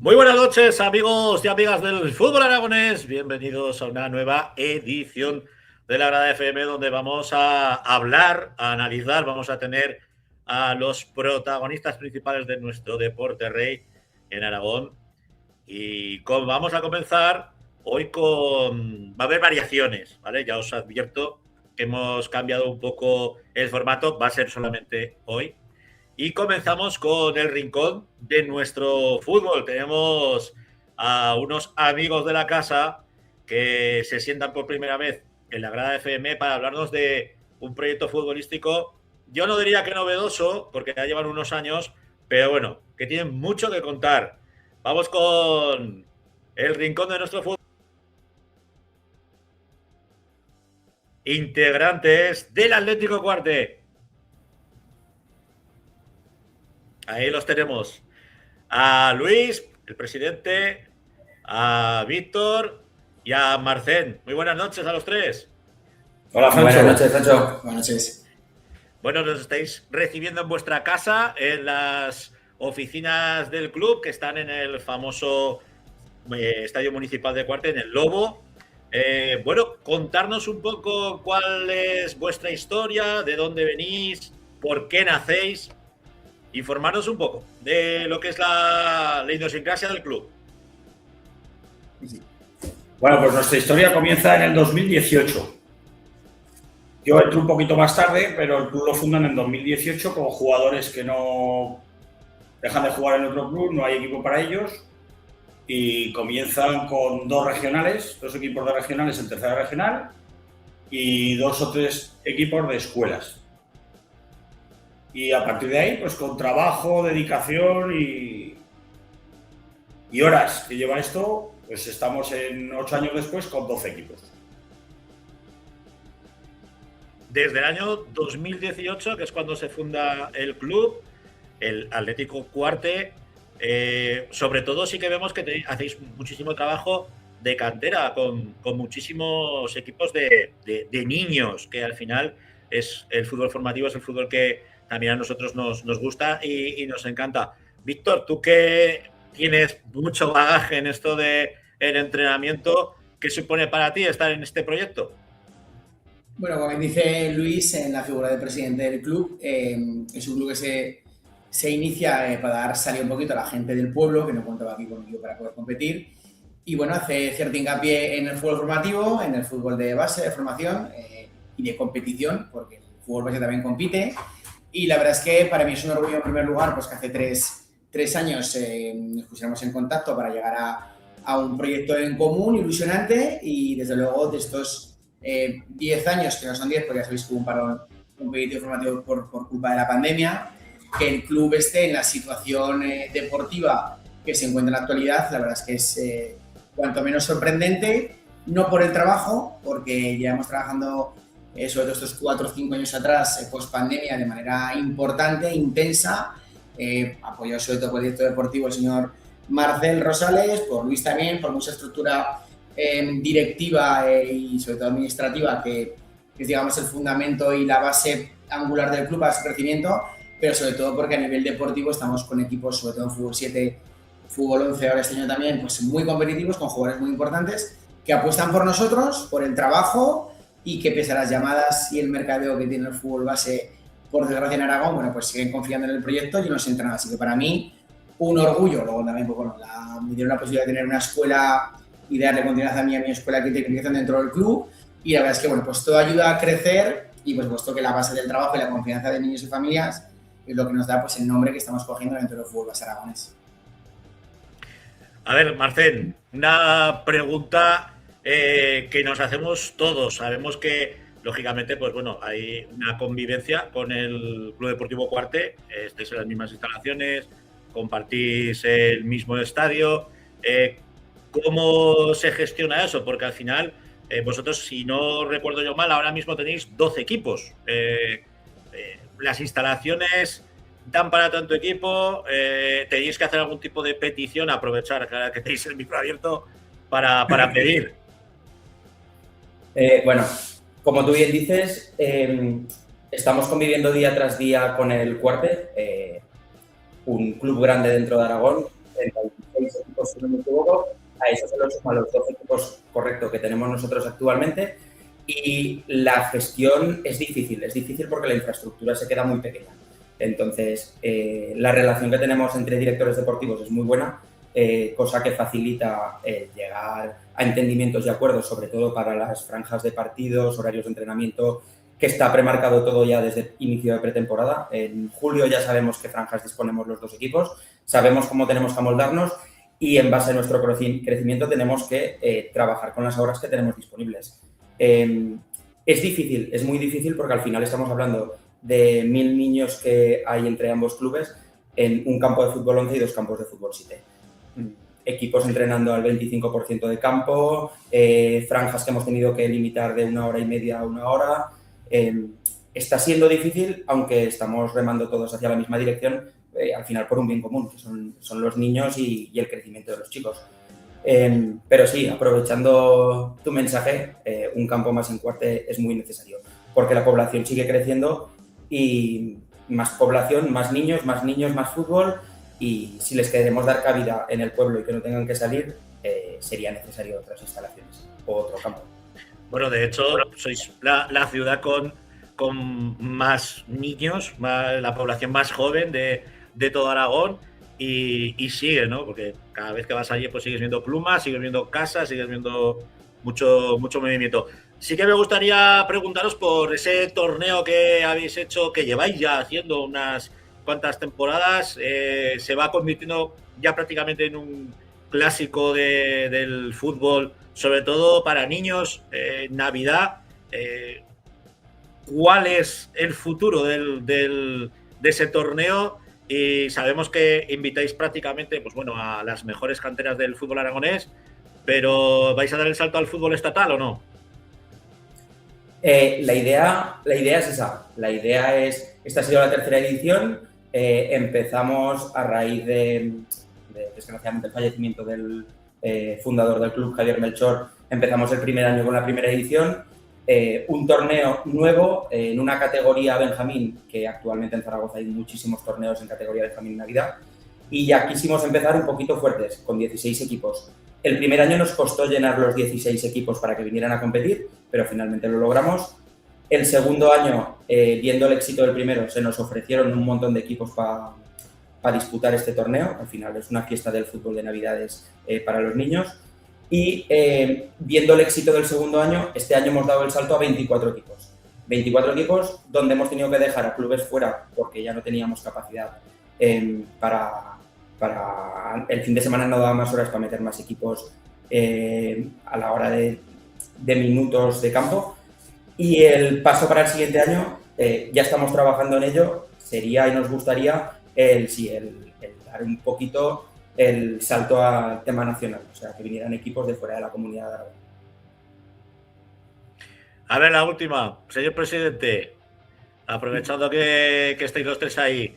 Muy buenas noches, amigos y amigas del fútbol aragonés. Bienvenidos a una nueva edición de la Grada FM, donde vamos a hablar, a analizar, vamos a tener a los protagonistas principales de nuestro deporte rey en Aragón. Y vamos a comenzar hoy con... Va a haber variaciones, ¿vale? Ya os advierto que hemos cambiado un poco el formato, va a ser solamente hoy. Y comenzamos con el rincón de nuestro fútbol. Tenemos a unos amigos de la casa que se sientan por primera vez en la Grada FM para hablarnos de un proyecto futbolístico, yo no diría que novedoso, porque ya llevan unos años, pero bueno, que tienen mucho que contar. Vamos con el rincón de nuestro fútbol. Integrantes del Atlético Cuarte. Ahí los tenemos. A Luis, el presidente, a Víctor y a Marcén. Muy buenas noches a los tres. Hola, Francho. Buenas noches, Francho. Buenas noches. Bueno, nos estáis recibiendo en vuestra casa, en las oficinas del club, que están en el famoso Estadio Municipal de Cuarte, en el Lobo. Bueno, contarnos un poco cuál es vuestra historia, de dónde venís, por qué nacéis. Informarnos un poco de lo que es la idiosincrasia del club. Bueno, pues nuestra historia comienza en el 2018. Yo entré un poquito más tarde, pero el club lo fundan en 2018 con jugadores que no dejan de jugar en otro club, no hay equipo para ellos, y comienzan con dos equipos de regionales en tercera regional y 2 o 3 equipos de escuelas. Y a partir de ahí, pues con trabajo, dedicación y horas que lleva esto, pues estamos en 8 años después con 12 equipos. Desde el año 2018, que es cuando se funda el club, el Atlético Cuarte, sobre todo sí que vemos que hacéis muchísimo trabajo de cantera con muchísimos equipos de niños, que al final es el fútbol formativo, es el fútbol que también a nosotros nos gusta y nos encanta. Víctor, tú que tienes mucho bagaje en esto del entrenamiento, ¿qué supone para ti estar en este proyecto? Bueno, como dice Luis, en la figura de presidente del club, es un club que se inicia para dar salida un poquito a la gente del pueblo, que no contaba aquí conmigo para poder competir. Y bueno, hace cierto hincapié en el fútbol formativo, en el fútbol de base, de formación y de competición, porque el fútbol base también compite. Y la verdad es que para mí es un orgullo en primer lugar, pues que hace tres años nos pusiéramos en contacto para llegar a un proyecto en común, ilusionante, y desde luego de estos 10 años, que no son 10 porque ya sabéis que hubo un parón, un proyecto informativo por culpa de la pandemia, que el club esté en la situación deportiva que se encuentra en la actualidad, la verdad es que es cuanto menos sorprendente, no por el trabajo, porque llevamos trabajando sobre todo estos 4 o 5 años atrás, post pandemia, de manera importante, intensa, apoyado sobre todo por el director deportivo, el señor Marcel Rosales, por Luis también, por mucha estructura directiva y sobre todo administrativa, que es, digamos, el fundamento y la base angular del club para su crecimiento, pero sobre todo porque a nivel deportivo estamos con equipos, sobre todo en fútbol 7, fútbol 11 ahora este año también, pues muy competitivos, con jugadores muy importantes, que apuestan por nosotros, por el trabajo, y que pese a las llamadas y el mercadeo que tiene el fútbol base, por desgracia en Aragón, bueno, pues siguen confiando en el proyecto y no se entran. Así que para mí, un orgullo. Luego también, pues bueno, me dieron la posibilidad de tener una escuela y darle continuidad a mi escuela de tecnificación dentro del club, y la verdad es que, bueno, pues todo ayuda a crecer y, pues, puesto que la base del trabajo y la confianza de niños y familias es lo que nos da, pues, el nombre que estamos cogiendo dentro del fútbol base aragonés. A ver, Marcén, una pregunta que nos hacemos todos. Sabemos que, lógicamente, pues bueno, hay una convivencia con el Club Deportivo Cuarte, estáis en las mismas instalaciones, compartís el mismo estadio. ¿Cómo se gestiona eso? Porque al final, vosotros, si no recuerdo yo mal, ahora mismo tenéis 12 equipos. Las instalaciones dan para tanto equipo, tenéis que hacer algún tipo de petición, aprovechar que tenéis el micro abierto para pedir. Bueno, como tú bien dices, estamos conviviendo día tras día con el Cuarte, un club grande dentro de Aragón, 36 equipos equipos, si no me equivoco, a eso se lo suman los 12 equipos, correcto, que tenemos nosotros actualmente, y la gestión es difícil porque la infraestructura se queda muy pequeña. Entonces, la relación que tenemos entre directores deportivos es muy buena, cosa que facilita llegar a entendimientos y acuerdos, sobre todo para las franjas de partidos, horarios de entrenamiento, que está premarcado todo ya desde el inicio de pretemporada. En julio ya sabemos qué franjas disponemos los dos equipos, sabemos cómo tenemos que amoldarnos y en base a nuestro crecimiento tenemos que trabajar con las horas que tenemos disponibles. Es difícil, es muy difícil porque al final estamos hablando de 1.000 niños que hay entre ambos clubes en un campo de fútbol 11 y 2 campos de fútbol 7. Equipos entrenando al 25% de campo, franjas que hemos tenido que limitar de 1 hora y media a 1 hora. Está siendo difícil, aunque estamos remando todos hacia la misma dirección, al final por un bien común, que son los niños y el crecimiento de los chicos. Pero sí, aprovechando tu mensaje, un campo más en Cuarte es muy necesario, porque la población sigue creciendo y más población, más niños, más fútbol, y si les queremos dar cabida en el pueblo y que no tengan que salir, sería necesario otras instalaciones o otro campo. Bueno, de hecho, sois la ciudad con más niños, la población más joven de todo Aragón y sigue, ¿no? Porque cada vez que vas allí pues sigues viendo plumas, sigues viendo casas, sigues viendo mucho movimiento. Sí que me gustaría preguntaros por ese torneo que habéis hecho, que lleváis ya haciendo unas cuantas temporadas, se va convirtiendo ya prácticamente en un clásico del fútbol, sobre todo para niños, Navidad. ¿Cuál es el futuro de ese torneo? Y sabemos que invitáis prácticamente pues bueno, a las mejores canteras del fútbol aragonés, pero ¿vais a dar el salto al fútbol estatal o no? La idea es esa. La idea es, esta ha sido la 3ª edición. Empezamos a raíz de desgraciadamente el fallecimiento del fundador del club, Javier Melchor. Empezamos el primer año con la primera edición, un torneo nuevo en una categoría Benjamín, que actualmente en Zaragoza hay muchísimos torneos en categoría Benjamín Navidad, y ya quisimos empezar un poquito fuertes, con 16 equipos. El primer año nos costó llenar los 16 equipos para que vinieran a competir, pero finalmente lo logramos. El segundo año, viendo el éxito del primero, se nos ofrecieron un montón de equipos para disputar este torneo. Al final es una fiesta del fútbol de Navidades para los niños. Y viendo el éxito del segundo año, este año hemos dado el salto a 24 equipos. 24 equipos donde hemos tenido que dejar a clubes fuera porque ya no teníamos capacidad para el fin de semana, no daba más horas para meter más equipos a la hora de minutos de campo. Y el paso para el siguiente año, ya estamos trabajando en ello, sería y nos gustaría el dar un poquito el salto al tema nacional, o sea, que vinieran equipos de fuera de la Comunidad de Aragón. A ver, la última, señor presidente, aprovechando que estáis los tres ahí,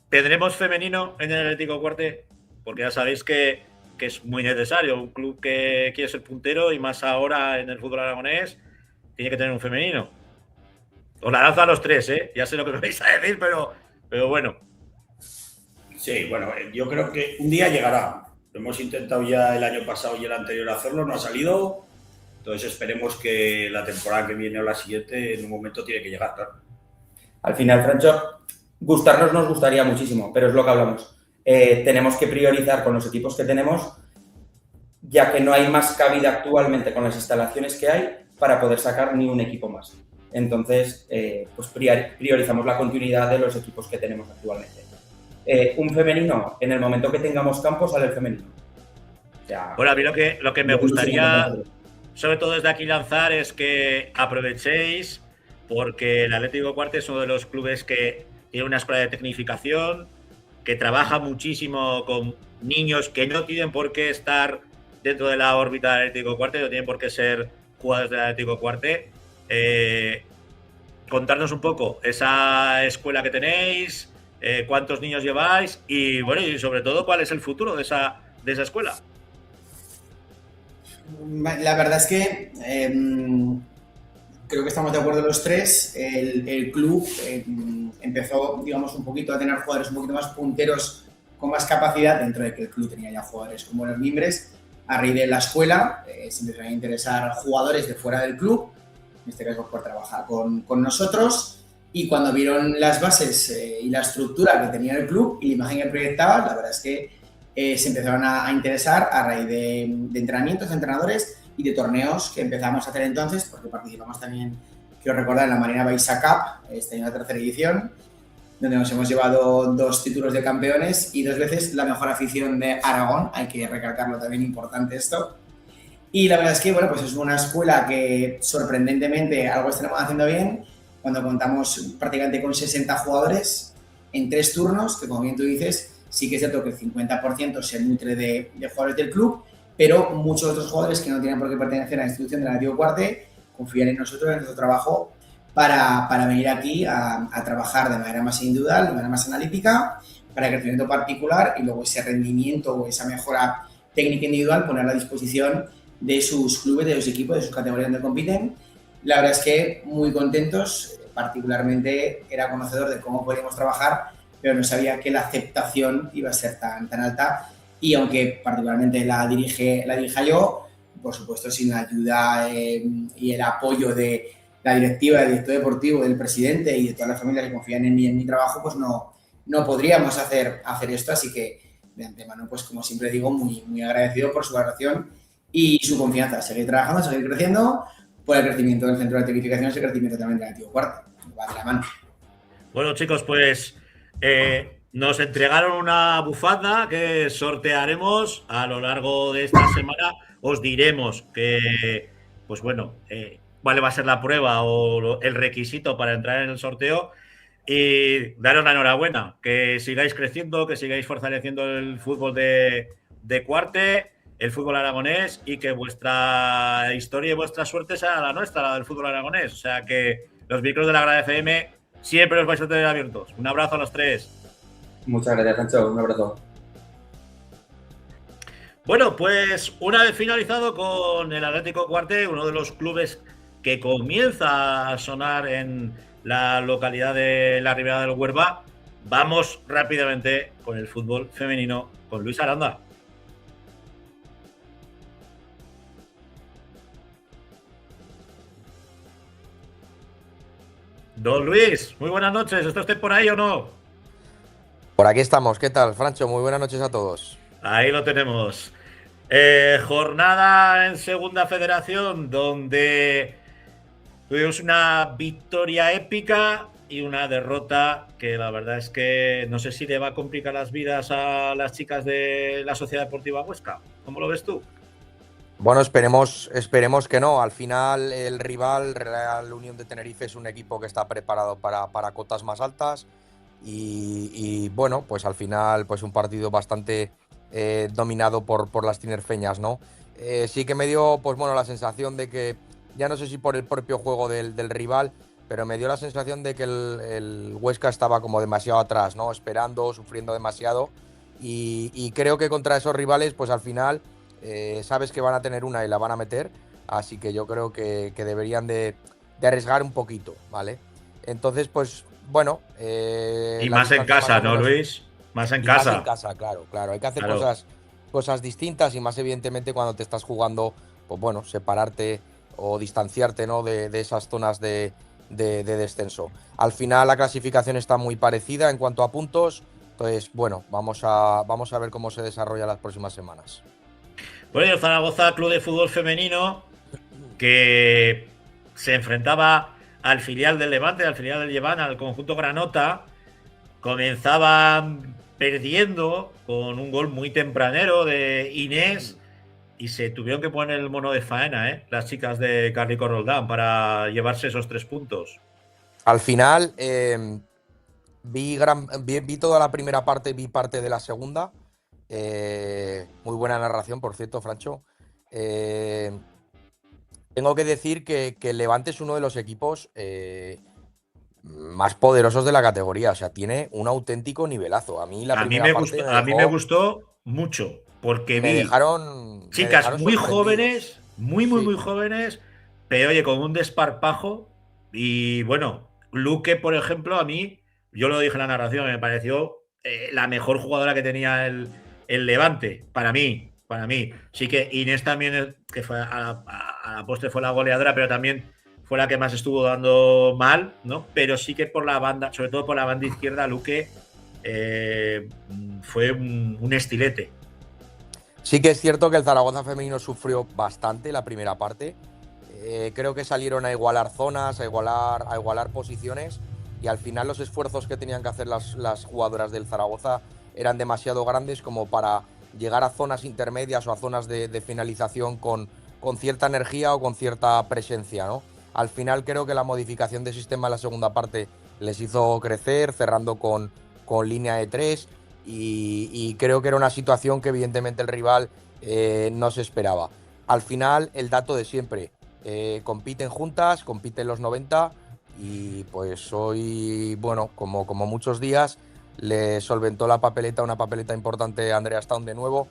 ¿tendremos femenino en el Atlético Cuarte? Porque ya sabéis que es muy necesario, un club que quiere ser puntero y más ahora en el fútbol aragonés, tiene que tener un femenino. Os la lanzo a los tres, ya sé lo que me vais a decir, pero bueno. Sí, bueno, yo creo que un día llegará. Lo hemos intentado ya el año pasado y el anterior hacerlo, no ha salido. Entonces esperemos que la temporada que viene o la siguiente en un momento tiene que llegar, claro. Al final, Francho, gustarnos nos gustaría muchísimo, pero es lo que hablamos. Tenemos que priorizar con los equipos que tenemos, ya que no hay más cabida actualmente con las instalaciones que hay para poder sacar ni un equipo más. Entonces, pues priorizamos la continuidad de los equipos que tenemos actualmente. Un femenino, en el momento que tengamos campo, sale el femenino. O sea, bueno, a mí lo que me gustaría, sobre todo desde aquí lanzar, es que aprovechéis, porque el Atlético Cuarte es uno de los clubes que tiene una escuela de tecnificación, que trabaja muchísimo con niños que no tienen por qué estar dentro de la órbita del Atlético Cuarte, no tienen por qué ser jugadores del Atlético Cuarte. Contarnos un poco esa escuela que tenéis, cuántos niños lleváis y, bueno, y sobre todo, cuál es el futuro de esa escuela. La verdad es que creo que estamos de acuerdo los tres. El club empezó, digamos, un poquito a tener jugadores un poquito más punteros con más capacidad, dentro de que el club tenía ya jugadores con buenos mimbres. A raíz de la escuela se empezaron a interesar jugadores de fuera del club, en este caso por trabajar con nosotros, y cuando vieron las bases y la estructura que tenía el club y la imagen que proyectaba, la verdad es que se empezaron a interesar a raíz de entrenamientos de entrenadores y de torneos que empezamos a hacer entonces, porque participamos también, quiero recordar, en la Marina Baixa Cup, esta es la tercera edición, donde nos hemos llevado 2 títulos de campeones y 2 veces la mejor afición de Aragón, hay que recalcarlo también, importante esto. Y la verdad es que, bueno, pues es una escuela que sorprendentemente algo estamos haciendo bien, cuando contamos prácticamente con 60 jugadores en 3 turnos, que como bien tú dices, sí que es cierto que el 50% se nutre de jugadores del club, pero muchos otros jugadores que no tienen por qué pertenecer a la institución del Antiguo Cuarte confían en nosotros, en nuestro trabajo, para venir aquí a trabajar de manera más individual, de manera más analítica, para el crecimiento particular y luego ese rendimiento o esa mejora técnica individual ponerla a disposición de sus clubes, de sus equipos, de sus categorías donde compiten. La verdad es que muy contentos, particularmente era conocedor de cómo podíamos trabajar, pero no sabía que la aceptación iba a ser tan alta, y aunque particularmente la dirija yo, por supuesto sin la ayuda y el apoyo de la directiva, del director deportivo, del presidente y de todas las familias que confían en mí y en mi trabajo, pues no podríamos hacer esto. Así que de antemano, pues como siempre digo, muy agradecido por su valoración y su confianza. Seguir trabajando, seguir creciendo por el crecimiento del centro de tecnificación y el crecimiento también del Antiguo Cuarte. Va de la mano. Bueno, chicos, pues nos entregaron una bufanda que sortearemos a lo largo de esta semana. Os diremos que, pues bueno, cuál va a ser la prueba o el requisito para entrar en el sorteo, y daros la enhorabuena, que sigáis creciendo, que sigáis fortaleciendo el fútbol de Cuarte, el fútbol aragonés, y que vuestra historia y vuestra suerte sea la nuestra, la del fútbol aragonés. O sea que los micros de la Grada FM siempre los vais a tener abiertos. Un abrazo a los 3. Muchas gracias, Sancho. Un abrazo. Bueno, pues una vez finalizado con el Atlético Cuarte, uno de los clubes que comienza a sonar en la localidad de la Ribera del Huerva, vamos rápidamente con el fútbol femenino, con Luis Aranda. Don Luis, muy buenas noches. ¿Está usted por ahí o no? Por aquí estamos. ¿Qué tal, Francho? Muy buenas noches a todos. Ahí lo tenemos. Jornada en Segunda Federación, donde tuvimos una victoria épica y una derrota que la verdad es que no sé si le va a complicar las vidas a las chicas de la Sociedad Deportiva Huesca. ¿Cómo lo ves tú? Bueno, esperemos que no. Al final, el rival, Real Unión de Tenerife, es un equipo que está preparado para cotas más altas y bueno, pues al final, pues un partido bastante dominado por las tinerfeñas, ¿no? Sí que me dio, pues bueno, la sensación de que, ya no sé si por el propio juego del rival, pero me dio la sensación de que el Huesca estaba como demasiado atrás, ¿no? Esperando, sufriendo demasiado, y creo que contra esos rivales, pues al final sabes que van a tener una y la van a meter, así que yo creo que deberían de arriesgar un poquito, ¿vale? Entonces, pues bueno... y más en casa, ¿no, Luis? Más en casa. Más en casa, claro. Hay que hacer cosas distintas, y más evidentemente cuando te estás jugando, pues bueno, separarte o distanciarte, ¿no? de esas zonas de descenso. Al final la clasificación está muy parecida en cuanto a puntos, entonces bueno, vamos a ver cómo se desarrolla las próximas semanas. Bueno, el Zaragoza Club de Fútbol Femenino, que se enfrentaba al filial del Levante, al filial del Llevant, al conjunto Granota, comenzaba perdiendo con un gol muy tempranero de Inés y se tuvieron que poner el mono de faena, las chicas de Carlico Roldán, para llevarse esos 3 puntos. Al final vi toda la primera parte, vi parte de la segunda. Muy buena narración, por cierto, Francho. Tengo que decir que el Levante es uno de los equipos más poderosos de la categoría. O sea, tiene un auténtico nivelazo. A mí me gustó mucho, porque dejaron chicas muy jóvenes, muy jóvenes, pero oye, con un desparpajo. Y bueno, Luque, por ejemplo, a mí, yo lo dije en la narración, me pareció la mejor jugadora que tenía el Levante, para mí. Sí que Inés también, que fue a la postre fue la goleadora, pero también fue la que más estuvo dando mal, ¿no? Pero sí que por la banda, sobre todo por la banda izquierda, Luque fue un estilete. Sí que es cierto que el Zaragoza femenino sufrió bastante la primera parte. Creo que salieron a igualar zonas, a igualar posiciones, y al final los esfuerzos que tenían que hacer las jugadoras del Zaragoza eran demasiado grandes como para llegar a zonas intermedias o a zonas de finalización con cierta energía o con cierta presencia, ¿no? Al final creo que la modificación de sistema en la segunda parte les hizo crecer, cerrando con línea de 3, y creo que era una situación que evidentemente el rival no se esperaba. Al final, el dato de siempre, compiten juntas, compiten los 90, y pues hoy, bueno, como muchos días, le solventó la papeleta, una papeleta importante a Andrea Stone de nuevo,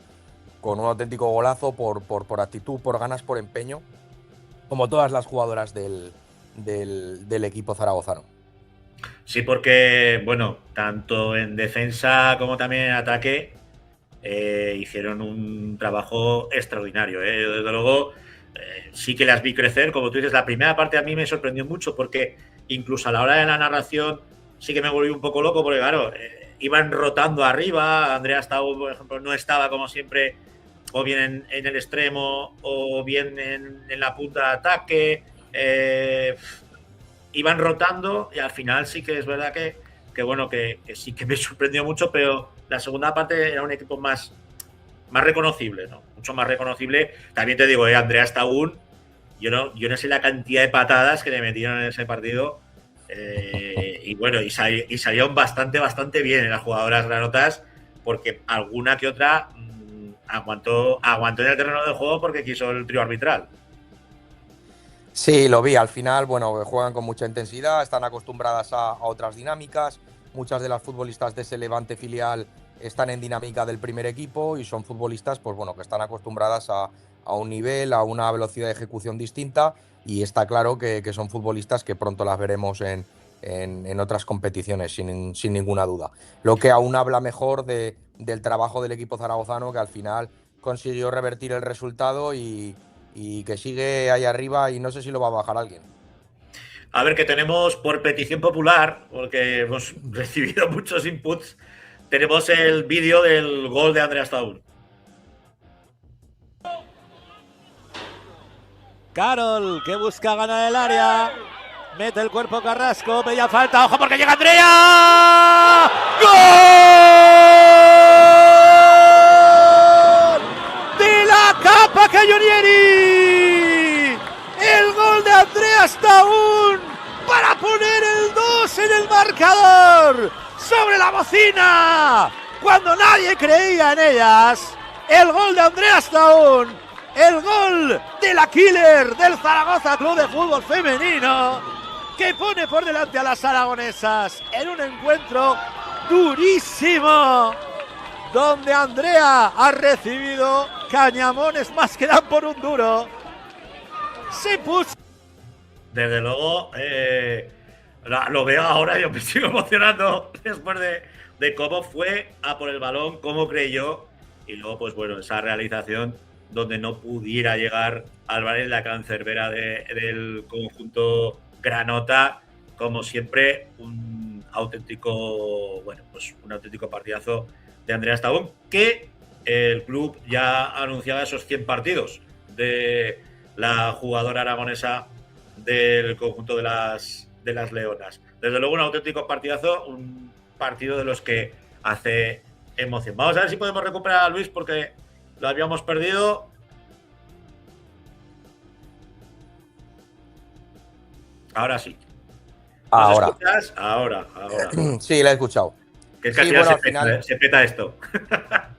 con un auténtico golazo por actitud, por ganas, por empeño, como todas las jugadoras del equipo zaragozano. Sí, porque, bueno, tanto en defensa como también en ataque hicieron un trabajo extraordinario. Desde luego, sí que las vi crecer, como tú dices. La primera parte a mí me sorprendió mucho porque incluso a la hora de la narración sí que me volví un poco loco porque, claro, iban rotando arriba. Andrea Stau, por ejemplo, no estaba como siempre o bien en el extremo o bien en la punta de ataque. Iban rotando y al final sí que es verdad que bueno, que sí que me sorprendió mucho, pero la segunda parte era un equipo más reconocible, ¿no? Mucho más reconocible. También te digo, Andrea Stau, yo no sé la cantidad de patadas que le metieron en ese partido. Y bueno, y salieron bastante bien en las jugadoras granotas, porque alguna que otra aguantó en el terreno de juego porque quiso el trío arbitral. Sí, lo vi. Al final, bueno, juegan con mucha intensidad, están acostumbradas a otras dinámicas. Muchas de las futbolistas de ese Levante filial están en dinámica del primer equipo y son futbolistas, pues bueno, que están acostumbradas a un nivel, a una velocidad de ejecución distinta, y está claro que son futbolistas que pronto las veremos en otras competiciones, sin ninguna duda. Lo que aún habla mejor del trabajo del equipo zaragozano, que al final consiguió revertir el resultado y que sigue ahí arriba, y no sé si lo va a bajar alguien. A ver, que tenemos por petición popular, porque hemos recibido muchos inputs, tenemos el vídeo del gol de Andrea Stau. Carol, que busca ganar el área. Mete el cuerpo Carrasco, bella falta, ojo porque llega Andrea. ¡Gol! De la Capa Cayonieri. El gol de Andrea Stau para poner el 2 en el marcador. Sobre la bocina, cuando nadie creía en ellas. El gol de Andrea Stau. El gol de la killer del Zaragoza Club de Fútbol Femenino, que pone por delante a las aragonesas en un encuentro durísimo, donde Andrea ha recibido cañamones más que dan por un duro. Se puso... Desde luego, lo veo ahora, yo me sigo emocionando después de cómo fue a por el balón, cómo creyó, y luego, pues bueno, esa realización donde no pudiera llegar Álvarez, la cancerbera del conjunto granota. Como siempre, un auténtico partidazo de Andrea Stau, que el club ya anunciaba esos 100 partidos de la jugadora aragonesa del conjunto de las Leonas. Desde luego, un auténtico partidazo, un partido de los que hace emoción. Vamos a ver si podemos recuperar a Luis, porque lo habíamos perdido. Ahora sí. Ahora. ¿Escuchas? Ahora. Sí, la he escuchado. Que es que al final se peta esto.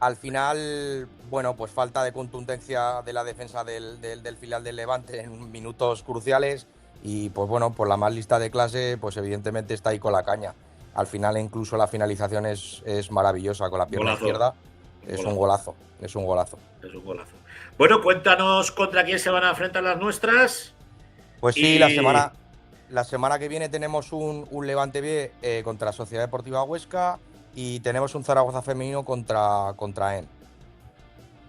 Al final, bueno, pues falta de contundencia de la defensa del filial del Levante en minutos cruciales, y pues bueno, pues la más lista de clase, pues evidentemente está ahí con la caña. Al final incluso la finalización es maravillosa con la pierna izquierda. Es un golazo. Bueno, cuéntanos contra quién se van a enfrentar las nuestras. Pues sí, la semana que viene tenemos un Levante B contra Sociedad Deportiva Huesca, y tenemos un Zaragoza femenino contra EN.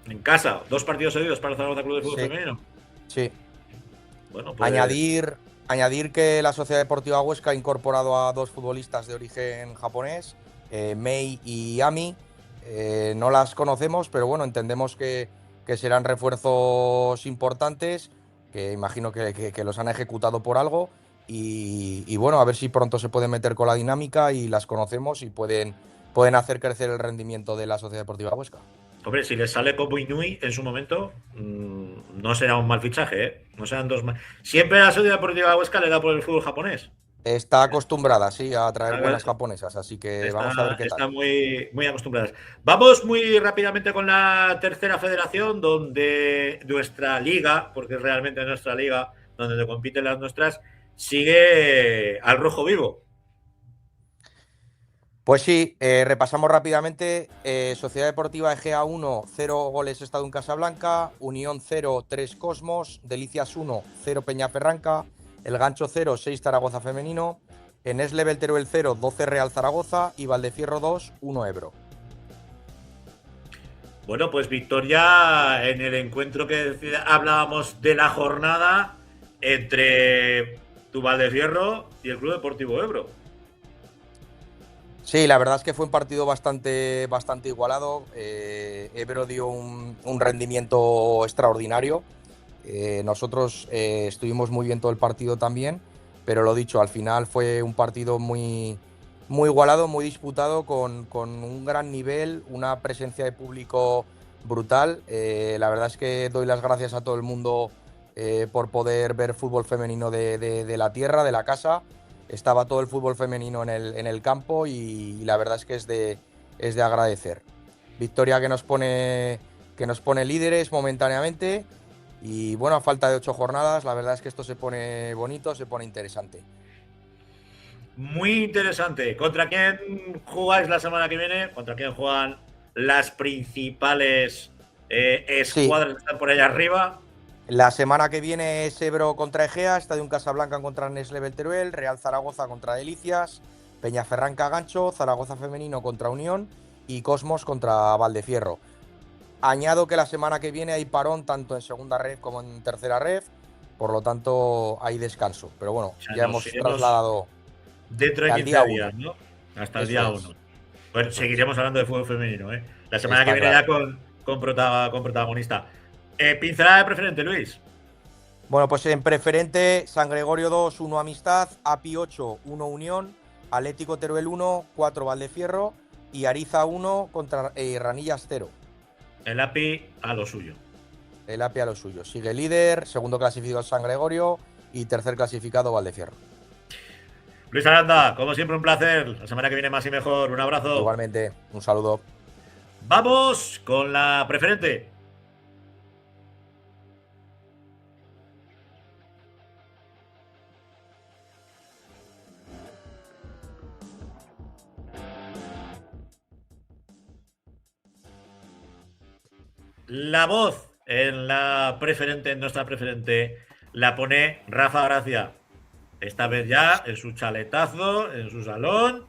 En casa, 2 partidos seguidos para el Zaragoza Club de Fútbol Femenino. Sí. Bueno, pues... Añadir que la Sociedad Deportiva Huesca ha incorporado a 2 futbolistas de origen japonés, Mei y Ami. No las conocemos, pero bueno, entendemos que serán refuerzos importantes, que imagino que los han ejecutado por algo. Y bueno, a ver si pronto se pueden meter con la dinámica y las conocemos y pueden hacer crecer el rendimiento de la Sociedad Deportiva Huesca. Hombre, si les sale Kopo Inui en su momento, no será un mal fichaje, ¿eh? No serán 2 mal. Siempre la Sociedad Deportiva Huesca le da por el fútbol japonés. Está acostumbrada, sí, a traer buenas japonesas, así que vamos a ver qué tal. Están muy, muy acostumbradas. Vamos muy rápidamente con la tercera federación, donde nuestra liga, porque es realmente nuestra liga, donde compiten las nuestras, sigue al rojo vivo. Pues sí, repasamos rápidamente. Sociedad Deportiva Egea 1, 0 goles Estado Casablanca, Unión 0, 3 Cosmos, Delicias 1, 0 Peñaferranca, El Gancho 0, 6 Zaragoza Femenino, en Eslevel Teruel 0, 12 Real Zaragoza y Valdefierro 2, 1 Ebro. Bueno, pues victoria en el encuentro que hablábamos de la jornada entre tu Valdefierro y el Club Deportivo Ebro. Sí, la verdad es que fue un partido bastante igualado. Ebro dio un rendimiento extraordinario. Nosotros estuvimos muy bien todo el partido también, pero lo dicho, al final fue un partido muy igualado, muy disputado, con un gran nivel, una presencia de público brutal. La verdad es que doy las gracias a todo el mundo por poder ver fútbol femenino de la tierra, de la casa. Estaba todo el fútbol femenino en el campo y la verdad es que es de agradecer. Victoria que nos pone líderes momentáneamente y bueno, a falta de 8 jornadas, la verdad es que esto se pone bonito, se pone interesante. Muy interesante. ¿Contra quién jugáis la semana que viene? ¿Contra quién juegan las principales escuadras que están por allá arriba? La semana que viene es Ebro contra Egea, Estadio Casablanca contra Neslevel Teruel, Real Zaragoza contra Delicias, Peñaferranca Gancho, Zaragoza Femenino contra Unión y Cosmos contra Valdefierro. Añado que la semana que viene hay parón tanto en segunda ref como en tercera ref, por lo tanto hay descanso. Pero bueno, o sea, ya hemos trasladado dentro de 15 días, ¿no? Hasta el día 1. Bueno, seguiremos hablando de fútbol femenino, ¿eh? La semana que viene ya con protagonista. Pincelada de preferente, Luis. Bueno, pues en preferente, San Gregorio 2, 1 Amistad, API 8, 1 Unión, Atlético Teruel 1, 4 Valdefierro y Ariza 1 contra Ranillas 0. El API a lo suyo. El API a lo suyo. Sigue líder, segundo clasificado San Gregorio y tercer clasificado Valdefierro. Luis Aranda, como siempre un placer. La semana que viene más y mejor. Un abrazo. Igualmente, un saludo. Vamos con la preferente. La voz en la preferente, en nuestra preferente, la pone Rafa Gracia. Esta vez ya en su chaletazo, en su salón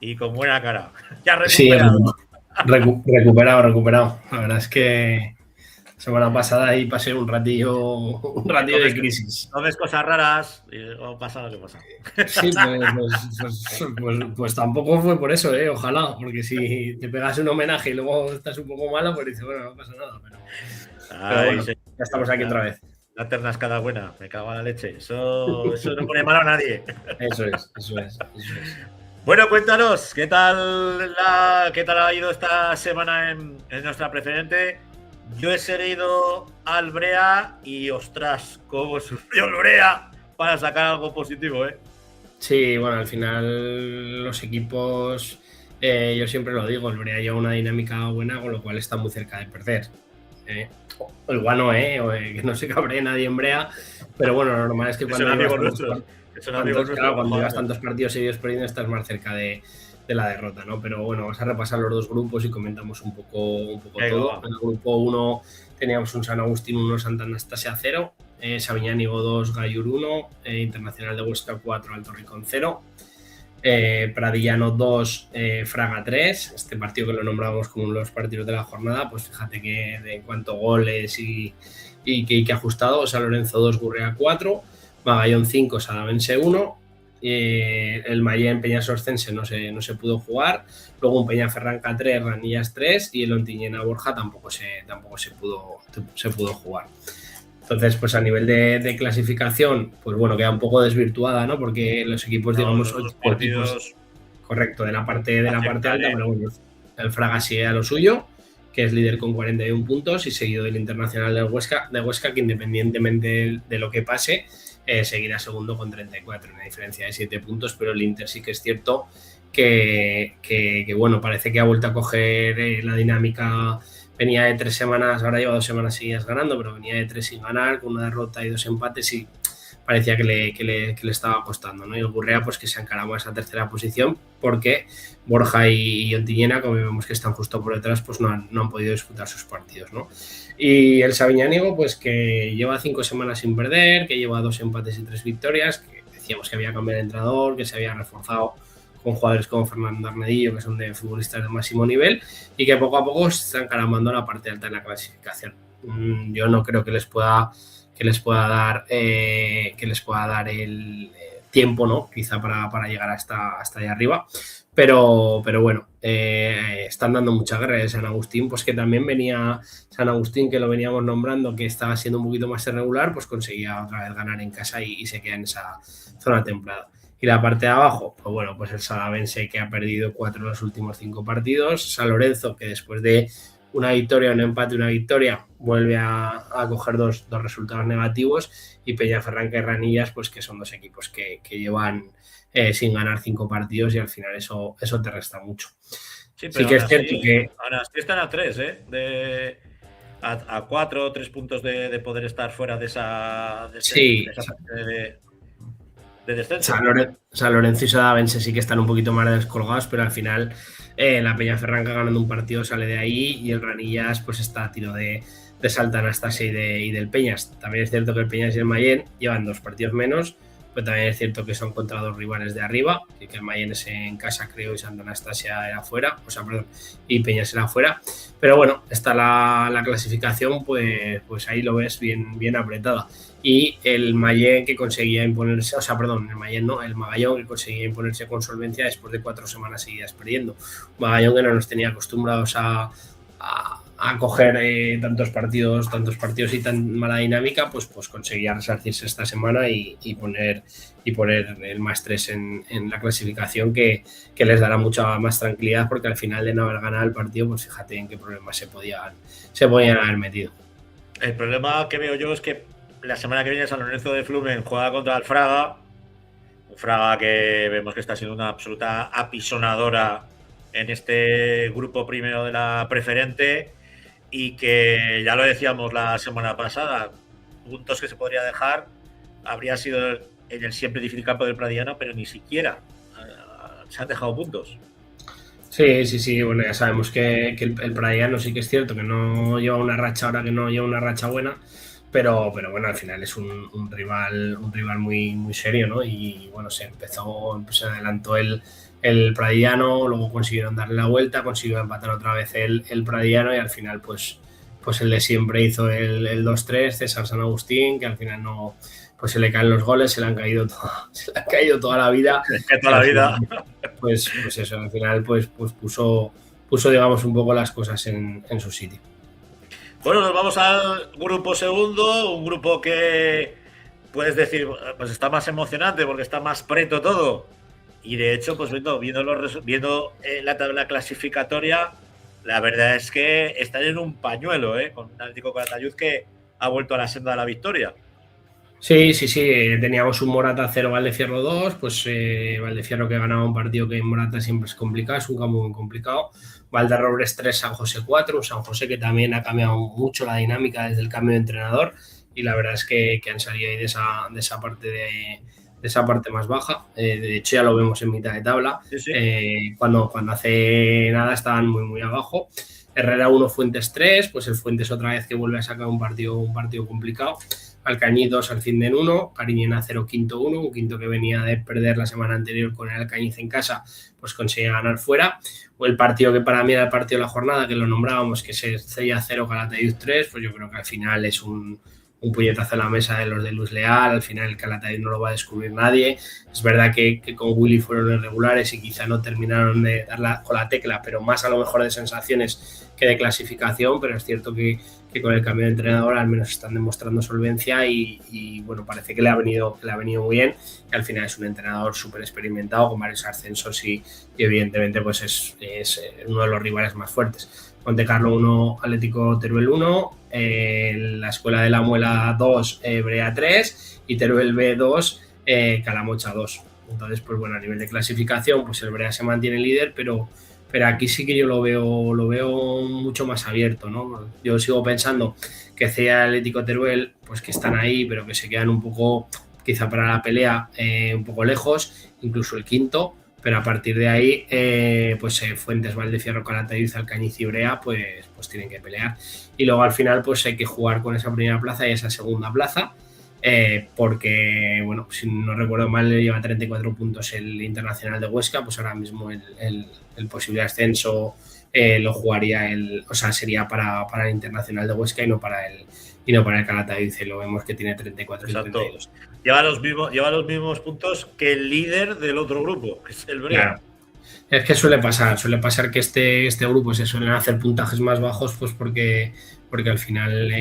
y con buena cara. Ya recuperado. Sí, recuperado. La verdad es que la semana pasada ahí pasé un ratillo de crisis. No ves cosas raras o pasa lo que pasa. Sí, pues tampoco fue por eso, ojalá, porque si te pegas un homenaje y luego estás un poco mala, pues dices, bueno, no pasa nada. Pero bueno, sí, ya estamos aquí otra vez. La ternascada buena, me cago en la leche. Eso no pone malo a nadie. Eso es. Bueno, cuéntanos, ¿qué tal ha ido esta semana en nuestra preferente? Yo he seguido al Brea y, ostras, cómo sufrió el Brea para sacar algo positivo, ¿eh? Sí, bueno, al final los equipos, yo siempre lo digo, el Brea lleva una dinámica buena, con lo cual está muy cerca de perder. O igual no, que no se cabree nadie en Brea, pero bueno, lo normal es que cuando llevas tantos partidos seguidos perdiendo estás más cerca de la derrota, ¿no? Pero bueno, vamos a repasar los dos grupos y comentamos un poco todo. En el grupo 1 teníamos un San Agustín 1, Santa Anastasia 0, Sabiñánigo 2, Gallur 1, Internacional de Huesca 4, Alto Ricón 0. Pradillano 2, Fraga 3. Este partido que lo nombramos como uno de los partidos de la jornada, pues fíjate que en cuanto a goles y que ajustado, San Lorenzo 2, Gurrea 4, Magallón 5, Sadavense 1. El Mayén Peñasorcense no se pudo jugar, luego un Peñaferranca 3, Ranillas 3 y el Ontinyena Borja tampoco se pudo jugar. Entonces, pues a nivel de clasificación, pues bueno, queda un poco desvirtuada, ¿no? Porque los equipos, digamos, los partidos... correcto, de la parte alta, pero bueno, el Fraga sigue a lo suyo, que es líder con 41 puntos y seguido del Internacional de Huesca, que independientemente de lo que pase, seguirá segundo con 34, una diferencia de 7 puntos, pero el Inter sí que es cierto que bueno, parece que ha vuelto a coger la dinámica. Venía de 3 semanas, ahora lleva 2 semanas seguidas ganando, pero venía de 3 sin ganar, con una derrota y 2 empates y parecía que le estaba costando, ¿no? Y el Gurrea, pues que se encaramó a esa tercera posición porque Borja y Ontinyena, como vemos que están justo por detrás, pues no han podido disputar sus partidos, ¿no? Y el Sabiñánigo, pues que lleva 5 semanas sin perder, que lleva 2 empates y 3 victorias, que decíamos que había cambiado de entrenador, que se había reforzado con jugadores como Fernando Arnedillo, que son de futbolistas de máximo nivel, y que poco a poco se están encaramando a la parte alta de la clasificación. Yo no creo que les pueda dar el tiempo, ¿no? Quizá para llegar hasta allá arriba, pero bueno, están dando mucha guerra de San Agustín, pues que también venía San Agustín, que lo veníamos nombrando, que estaba siendo un poquito más irregular, pues conseguía otra vez ganar en casa y se queda en esa zona templada. Y la parte de abajo, pues bueno, pues el Sadavense, que ha perdido 4 de los últimos 5 partidos, San Lorenzo, que después de una victoria, un empate, una victoria, vuelve a coger dos resultados negativos, y Peñaferranca y Ranillas, pues que son 2 equipos que llevan sin ganar 5 partidos y al final eso te resta mucho. Sí, pero que es cierto que... Ahora sí están a 3, a 4 o 3 puntos de poder estar fuera de esa parte de descenso. San Lorenzo y Sadavense sí que están un poquito más descolgados, pero al final la Peñaferranca ganando un partido sale de ahí y el Ranillas pues está a tiro de Salta Anastasia y del Peñas. También es cierto que el Peñas y el Mayén llevan 2 partidos menos, pero también es cierto que son contra 2 rivales de arriba, que el Mayén es en casa, creo, y Santa Anastasia era fuera, y Peñas era fuera. Pero bueno, está la clasificación, pues ahí lo ves bien apretada. Y el Mayén que conseguía imponerse, el Magallón que conseguía imponerse con solvencia después de 4 semanas seguidas perdiendo. Magallón que no nos tenía acostumbrados a coger tantos partidos y tan mala dinámica, pues conseguía resarcirse esta semana y poner el más 3 en la clasificación, que les dará mucha más tranquilidad, porque al final de no haber ganado el partido, pues fíjate en qué problemas se podían haber metido. El problema que veo yo es que la semana que viene San Lorenzo de Flumen juega contra el Fraga, un Fraga que vemos que está siendo una absoluta apisonadora en este grupo primero de la preferente, y que ya lo decíamos la semana pasada, puntos que se podría dejar habría sido en el siempre difícil campo del Pradillano, pero ni siquiera se han dejado puntos. Sí, bueno, ya sabemos que el Pradillano sí que es cierto que no lleva una racha ahora, que no lleva una racha buena, pero bueno, al final es un rival muy, muy serio, ¿no? Y bueno, se adelantó el Pradillano, luego consiguieron darle la vuelta, consiguió empatar otra vez el Pradillano, y al final pues el de siempre hizo el 2-3, César San Agustín, que al final no, pues se le caen los goles, se le han caído toda la vida. Pues eso, al final pues puso digamos un poco las cosas en su sitio. Bueno, nos vamos al grupo segundo, un grupo que puedes decir, pues está más emocionante porque está más preto todo. Y de hecho, pues viendo la tabla clasificatoria, la verdad es que están en un pañuelo, con un Atlético Calatayud que ha vuelto a la senda de la victoria. Sí, teníamos un Morata 0, Valdefierro 2, pues Valdefierro que ganaba un partido que en Morata siempre es complicado, es un campo muy complicado. Valderrobres 3, San José 4, un San José que también ha cambiado mucho la dinámica desde el cambio de entrenador, y la verdad es que han salido ahí de esa parte más baja. De hecho ya lo vemos en mitad de tabla. Sí. Cuando hace nada estaban muy muy abajo. Herrera 1, Fuentes 3, pues el Fuentes otra vez que vuelve a sacar un partido complicado. Alcañiz 2, Alcindén 1, Cariñena 0, Quinto 1, un Quinto que venía de perder la semana anterior con el Alcañiz en casa, pues consigue ganar fuera. O el partido que para mí era el partido de la jornada, que lo nombrábamos, que es Cella 0, Calatayud 3, pues yo creo que al final es un puñetazo en la mesa de los de Luis Leal. Al final el Calatayud no lo va a descubrir nadie. Es verdad que con Willy fueron irregulares y quizá no terminaron de dar con la tecla, pero más a lo mejor de sensaciones que de clasificación, pero es cierto que con el cambio de entrenador al menos están demostrando solvencia y bueno, parece que le ha venido muy bien, y al final es un entrenador súper experimentado con varios ascensos y evidentemente pues es uno de los rivales más fuertes. Montecarlo 1, Atlético Teruel 1, la Escuela de la Muela 2, Brea 3 y Teruel B 2, Calamocha 2. Entonces, pues bueno, a nivel de clasificación, pues el Brea se mantiene líder, pero aquí sí que yo lo veo mucho más abierto, ¿no? Yo sigo pensando que CEA Atlético Teruel, pues que están ahí, pero que se quedan un poco, quizá para la pelea, un poco lejos, incluso el quinto, pero a partir de ahí, pues Fuentes, Valdefierro, Calatayud, Alcañiz y Brea, pues tienen que pelear. Y luego al final, pues hay que jugar con esa primera plaza y esa segunda plaza, porque, bueno, si no recuerdo mal, le lleva 34 puntos el Internacional de Huesca, pues ahora mismo el posible ascenso lo jugaría sería para el Internacional de Huesca y no para el Calatayud. Lo vemos que tiene 34 y 32. Lleva los mismos puntos que el líder del otro grupo, que es el Brea. Claro. Es que suele pasar que este grupo se suelen hacer puntajes más bajos, pues porque al final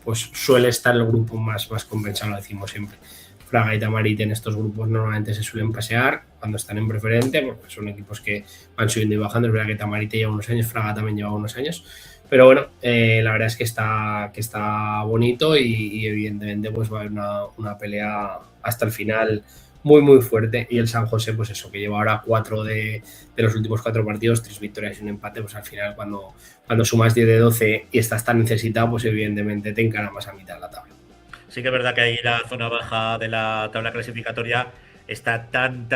pues suele estar el grupo más compensado, lo decimos siempre. Fraga y Tamarite en estos grupos normalmente se suelen pasear cuando están en preferente, porque son equipos que van subiendo y bajando. Es verdad que Tamarite lleva unos años, Fraga también lleva unos años, pero bueno, la verdad es que está bonito y evidentemente pues va a haber una pelea hasta el final muy muy fuerte. Y el San José, pues eso, que lleva ahora 4 de los últimos 4 partidos, 3 victorias y un empate, pues al final cuando sumas 10 de 12 y estás tan necesitado, pues evidentemente te encara más a mitad de la tabla. Sí que es verdad que ahí la zona baja de la tabla clasificatoria está tan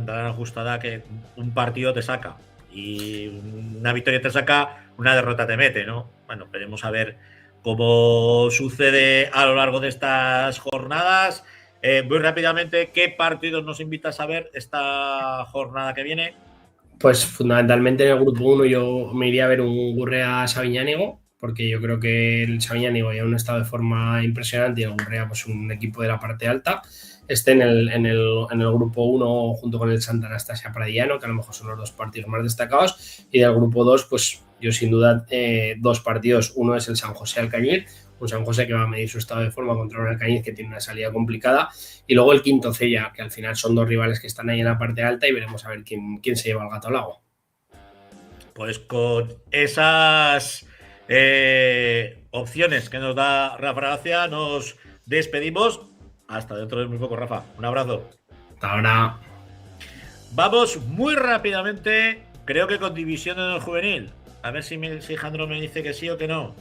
ajustada que un partido te saca y una victoria te saca, una derrota te mete, ¿no? Bueno, veremos a ver cómo sucede a lo largo de estas jornadas. Muy rápidamente, ¿qué partidos nos invitas a ver esta jornada que viene? Pues fundamentalmente en el grupo 1 yo me iría a ver un Gurrea Sabiñánigo, porque yo creo que el Sabiñánigo ya un estado de forma impresionante y el Gurrea pues un equipo de la parte alta. En el grupo 1 junto con el Santa Anastasia Pradillano, que a lo mejor son los 2 partidos más destacados, y del grupo 2 pues yo sin duda 2 partidos. Uno es el San José Alcañiz, un San José que va a medir su estado de forma contra un Alcañiz que tiene una salida complicada, y luego el Quinto Cella, que al final son 2 rivales que están ahí en la parte alta, y veremos a ver quién se lleva el gato al agua. Pues con esas opciones que nos da Rafa Gracia nos despedimos. Hasta dentro de muy poco, Rafa. Un abrazo. Hasta ahora. Vamos muy rápidamente, creo que con división en el juvenil. A ver si Jandro me dice que sí o que no.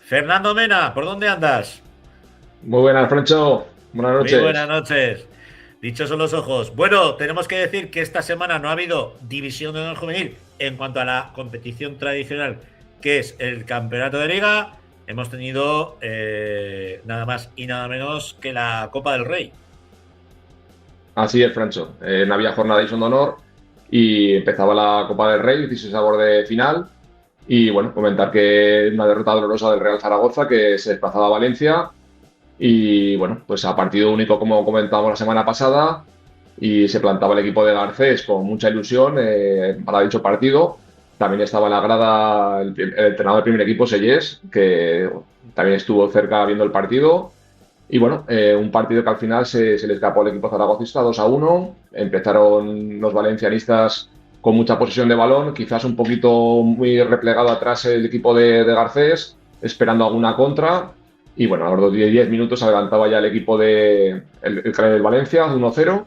Fernando Mena, ¿por dónde andas? Muy buenas, Francho. Buenas noches. Muy buenas noches. Dichos son los ojos. Bueno, tenemos que decir que esta semana no ha habido división de honor juvenil en cuanto a la competición tradicional, que es el campeonato de liga. Hemos tenido nada más y nada menos que la Copa del Rey. Así es, Francho. No había jornada de división de honor y empezaba la Copa del Rey, 16 sabor de final. Y bueno, comentar que una derrota dolorosa del Real Zaragoza, que se desplazaba a Valencia. Y bueno, pues a partido único, como comentábamos la semana pasada, y se plantaba el equipo de Garcés con mucha ilusión para dicho partido. También estaba en la grada el entrenador del primer equipo, Sellés, que también estuvo cerca viendo el partido. Y bueno, un partido que al final se le escapó al equipo zaragocista 2-1. Empezaron los valencianistas con mucha posesión de balón, quizás un poquito muy replegado atrás el equipo de Garcés, esperando alguna contra. Y bueno, a los 10 minutos adelantaba ya el equipo del Valencia, 1-0.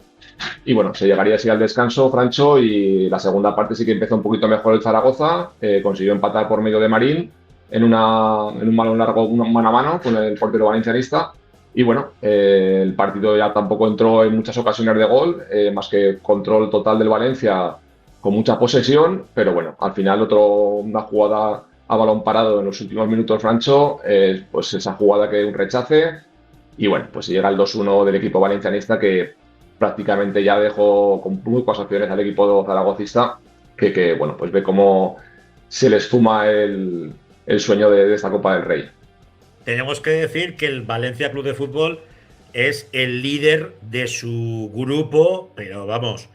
Y bueno, se llegaría así al descanso, Francho, y la segunda parte sí que empezó un poquito mejor el Zaragoza. Consiguió empatar por medio de Marín en un balón largo, un mano a mano con el portero valencianista. Y bueno, el partido ya tampoco entró en muchas ocasiones de gol, más que control total del Valencia con mucha posesión, pero bueno, al final una jugada a balón parado en los últimos minutos, Francho, pues esa jugada que un rechace, y bueno, pues llega el 2-1 del equipo valencianista, que prácticamente ya dejó con muy pocas opciones al equipo zaragocista, que bueno, pues ve cómo se les fuma el sueño de esta Copa del Rey. Tenemos que decir que el Valencia Club de Fútbol es el líder de su grupo, pero vamos,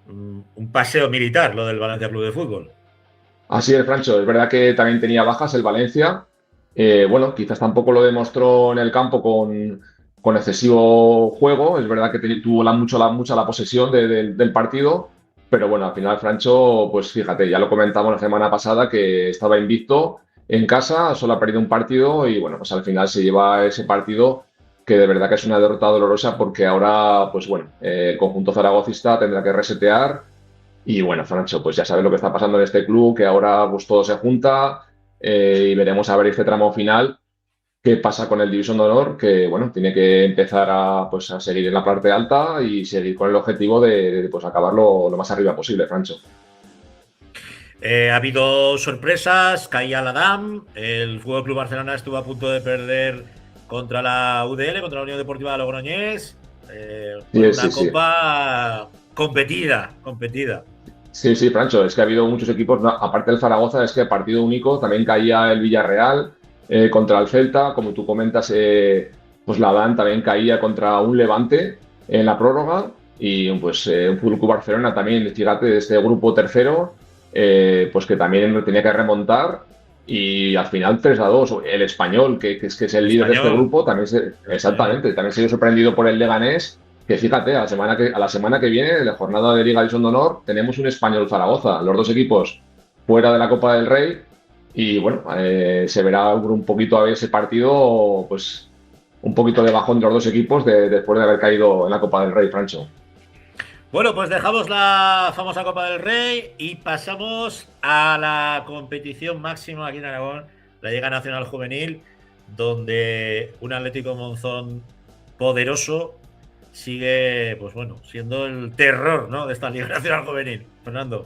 un paseo militar lo del Valencia Club de Fútbol. Así es, Francho. Es verdad que también tenía bajas el Valencia. Bueno, quizás tampoco lo demostró en el campo con excesivo juego. Es verdad que tuvo mucha la posesión del partido. Pero bueno, al final, Francho, pues fíjate, ya lo comentamos la semana pasada, que estaba invicto en casa, solo ha perdido un partido y bueno, pues al final se lleva ese partido, que de verdad que es una derrota dolorosa, porque ahora, pues bueno, el conjunto zaragocista tendrá que resetear. Y bueno, Francho, pues ya sabes lo que está pasando en este club, que ahora pues todo se junta, y veremos a ver este tramo final qué pasa con el División de Honor, que bueno, tiene que empezar a seguir en la parte alta y seguir con el objetivo de pues acabarlo lo más arriba posible, Francho. Ha habido sorpresas, caía la DAM, el Fútbol Club Barcelona estuvo a punto de perder contra la UDL, contra la Unión Deportiva de Logroñés, una copa competida. Sí, Francho, es que ha habido muchos equipos, aparte del Zaragoza, es que partido único, también caía el Villarreal contra el Celta, como tú comentas, pues la DAN también caía contra un Levante en la prórroga, y pues un Fútbol Club Barcelona también, fíjate, de este grupo tercero, pues que también tenía que remontar, y al final 3-2. El Español, que es el líder de este grupo, también también se vio sorprendido por el Leganés, que fíjate, a la semana que viene, en la jornada de Liga División de Honor, tenemos un Español Zaragoza, los dos equipos fuera de la Copa del Rey, y bueno, se verá un poquito a ver ese partido, pues un poquito de bajón de los dos equipos después de haber caído en la Copa del Rey, Francho. Bueno, pues dejamos la famosa Copa del Rey y pasamos a la competición máxima aquí en Aragón, la Liga Nacional Juvenil, donde un Atlético Monzón poderoso sigue, pues bueno, siendo el terror, ¿no?, de esta Liga Nacional Juvenil. Fernando.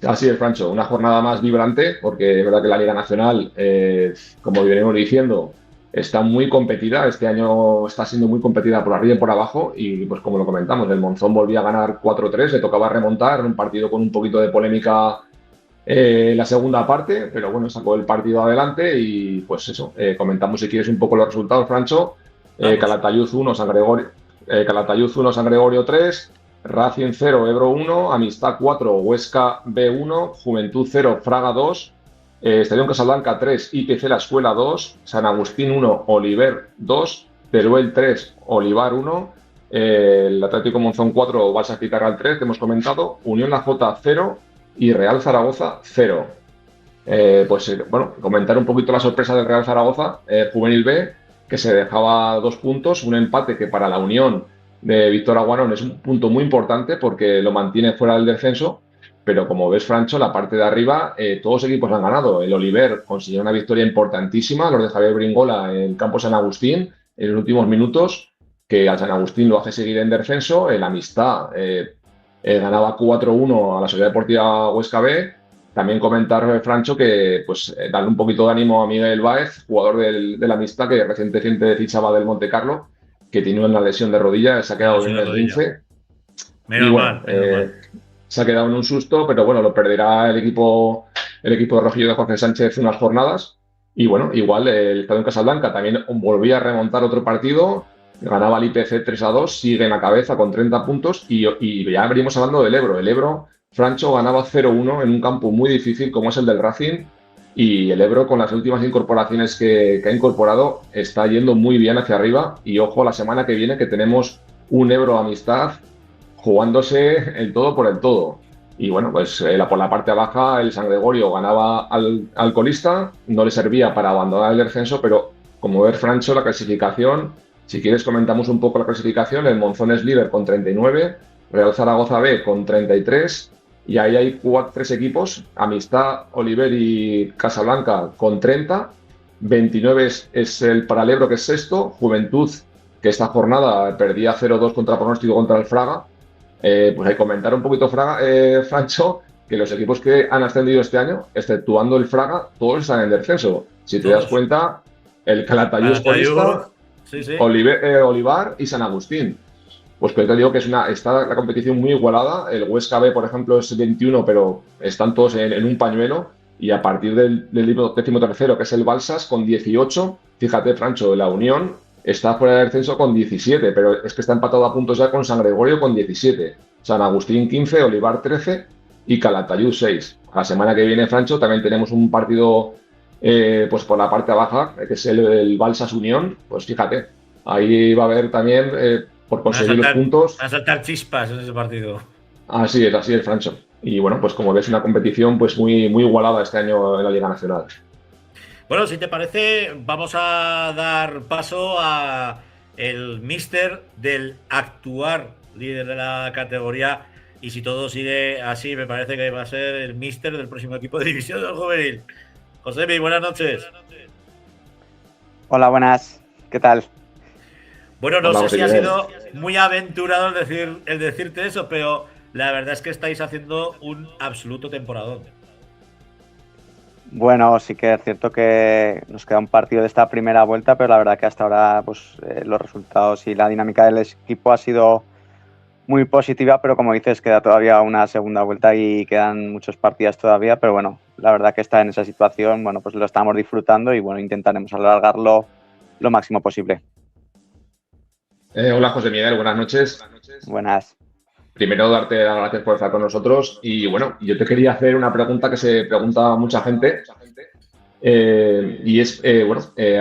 Así es, Francho, una jornada más vibrante, porque es verdad que la Liga Nacional, como venimos diciendo, está muy competida. Este año está siendo muy competida por arriba y por abajo, y pues como lo comentamos, el Monzón volvía a ganar 4-3, le tocaba remontar en un partido con un poquito de polémica en la segunda parte, pero bueno, sacó el partido adelante y pues eso, comentamos si quieres un poco los resultados, Francho. Calatayud 1, San Gregorio 3, Racing 0, Ebro 1, Amistad 4, Huesca B1, Juventud 0, Fraga 2, Estadio Casablanca 3, IPC La Escuela 2, San Agustín 1, Oliver 2, Teruel 3, Olivar 1, el Atlético Monzón 4, Balsas Picarral 3, que hemos comentado, Unión La Jota 0 y Real Zaragoza 0. Bueno, comentar un poquito la sorpresa del Real Zaragoza, Juvenil B, que se dejaba 2 puntos, un empate que para la Unión de Víctor Aguanón es un punto muy importante porque lo mantiene fuera del descenso, pero como ves, Francho, la parte de arriba, todos los equipos han ganado. El Oliver consiguió una victoria importantísima, los de Javier Bringola en campo San Agustín, en los últimos minutos, que al San Agustín lo hace seguir en descenso. El Amistad ganaba 4-1 a la Sociedad Deportiva Huesca B. También comentar, Francho, que pues darle un poquito de ánimo a Miguel Báez, jugador de la Amistad, que recientemente fichaba del Monte Carlo, que tiene una lesión de rodilla, se ha quedado en el 15. Menos mal. Se ha quedado en un susto, pero bueno, lo perderá el equipo de Rojillo de Jorge Sánchez unas jornadas. Y bueno, igual el Estadio Casablanca también volvía a remontar otro partido, ganaba el IPC 3-2, sigue en la cabeza con 30 puntos y ya venimos hablando del Ebro. El Ebro, Francho, ganaba 0-1 en un campo muy difícil como es el del Racing, y el Ebro, con las últimas incorporaciones que ha incorporado, está yendo muy bien hacia arriba. Y ojo, la semana que viene, que tenemos un Ebro Amistad jugándose el todo por el todo. Y bueno, pues por la parte baja el San Gregorio ganaba al colista, no le servía para abandonar el descenso, pero como ves, Francho, la clasificación, si quieres comentamos un poco la clasificación. El Monzón es líder con 39, Real Zaragoza B con 33, y ahí hay 3 equipos, Amistad, Oliver y Casablanca con 30, 29 es el para el Ebro, que es sexto, Juventud, que esta jornada perdía 0-2 contra pronóstico contra el Fraga. Pues hay que comentar un poquito, Francho, que los equipos que han ascendido este año, exceptuando el Fraga, todos están en descenso. Si te das cuenta, el Calatayud es colista, sí, sí. Olivar y San Agustín. Pues que te digo que está la competición muy igualada. El Huesca B, por ejemplo, es 21, pero están todos en un pañuelo. Y a partir del 13º, que es el Balsas, con 18, fíjate, Francho, la Unión está fuera del descenso con 17, pero es que está empatado a puntos ya con San Gregorio con 17, San Agustín 15, Olivar 13 y Calatayud 6. La semana que viene, Francho, también tenemos un partido pues por la parte baja, que es el Balsas Unión. Pues fíjate, ahí va a haber también, por conseguir los puntos. Van a saltar chispas en ese partido. Así es, Francho. Y bueno, pues como ves, una competición pues muy, muy igualada este año en la Liga Nacional. Bueno, si te parece, vamos a dar paso a el míster del actual líder de la categoría, y si todo sigue así, me parece que va a ser el míster del próximo equipo de división del juvenil. Josemi, buenas noches. Hola, buenas. ¿Qué tal? Bueno, no Hola, sé si José ha Miguel. sido muy aventurado el decirte eso, pero la verdad es que estáis haciendo un absoluto temporadón. Bueno, sí que es cierto que nos queda un partido de esta primera vuelta, pero la verdad que hasta ahora pues, los resultados y la dinámica del equipo ha sido muy positiva, pero como dices, queda todavía una segunda vuelta y quedan muchos partidos todavía, pero bueno, la verdad que está en esa situación, bueno, pues lo estamos disfrutando y bueno, intentaremos alargarlo lo máximo posible. Hola, José Miguel, buenas noches. Buenas. Primero, darte las gracias por estar con nosotros. Y bueno, yo te quería hacer una pregunta que se pregunta mucha gente. Y es,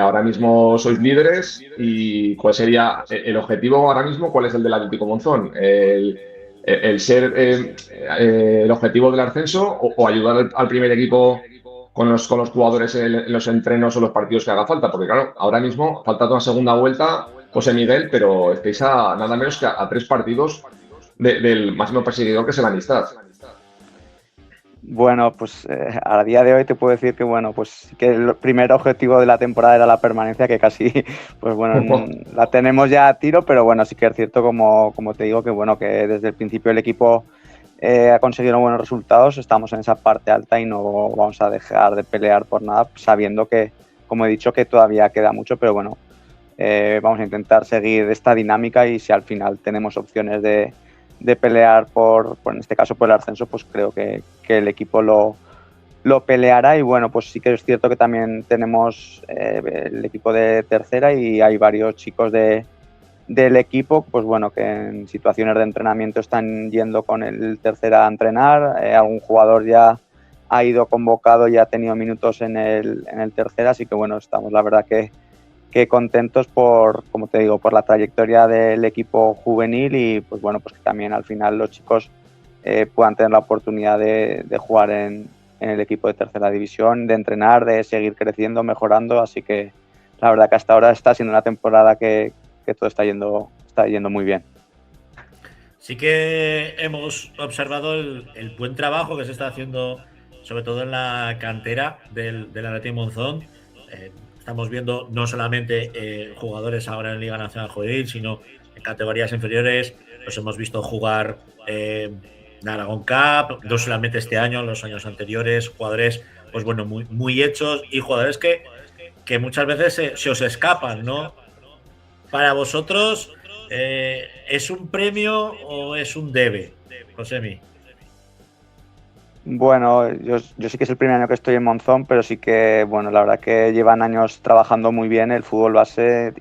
ahora mismo sois líderes, y ¿cuál sería el objetivo ahora mismo? ¿Cuál es el del Atlético Monzón? ¿El ser el objetivo del ascenso o ayudar al primer equipo con los jugadores en los entrenos o los partidos que haga falta? Porque claro, ahora mismo falta una segunda vuelta, José Miguel, pero estáis a nada menos que a 3 partidos del máximo perseguidor, que es el Amistad. Bueno, pues a día de hoy te puedo decir que bueno, pues que el primer objetivo de la temporada era la permanencia, que casi, pues bueno, la tenemos ya a tiro, pero bueno, sí que es cierto, como te digo, que bueno, que desde el principio el equipo ha conseguido buenos resultados, estamos en esa parte alta y no vamos a dejar de pelear por nada, sabiendo que, como he dicho, que todavía queda mucho, pero bueno, vamos a intentar seguir esta dinámica y si al final tenemos opciones de pelear por en este caso por el ascenso, pues creo que el equipo lo peleará. Y bueno, pues sí que es cierto que también tenemos el equipo de tercera y hay varios chicos del equipo, pues bueno, que en situaciones de entrenamiento están yendo con el tercera a entrenar. Algún jugador ya ha ido convocado y ha tenido minutos en el tercera, así que bueno, estamos la verdad que contentos por, como te digo, por la trayectoria del equipo juvenil y pues bueno, pues que también al final los chicos puedan tener la oportunidad de jugar en el equipo de tercera división, de entrenar, de seguir creciendo, mejorando, así que la verdad que hasta ahora está siendo una temporada que todo está yendo muy bien. Sí que hemos observado el buen trabajo que se está haciendo, sobre todo en la cantera del Atlético Monzón. Estamos viendo no solamente jugadores ahora en Liga Nacional Juvenil, sino en categorías inferiores. Los hemos visto jugar en Aragón Cup, no solamente este año, en los años anteriores, jugadores pues bueno, muy, muy hechos y jugadores que muchas veces se os escapan, ¿no? Para vosotros, ¿es un premio o es un debe, Josemi? Bueno, yo sí que es el primer año que estoy en Monzón, pero sí que, bueno, la verdad que llevan años trabajando muy bien el fútbol base,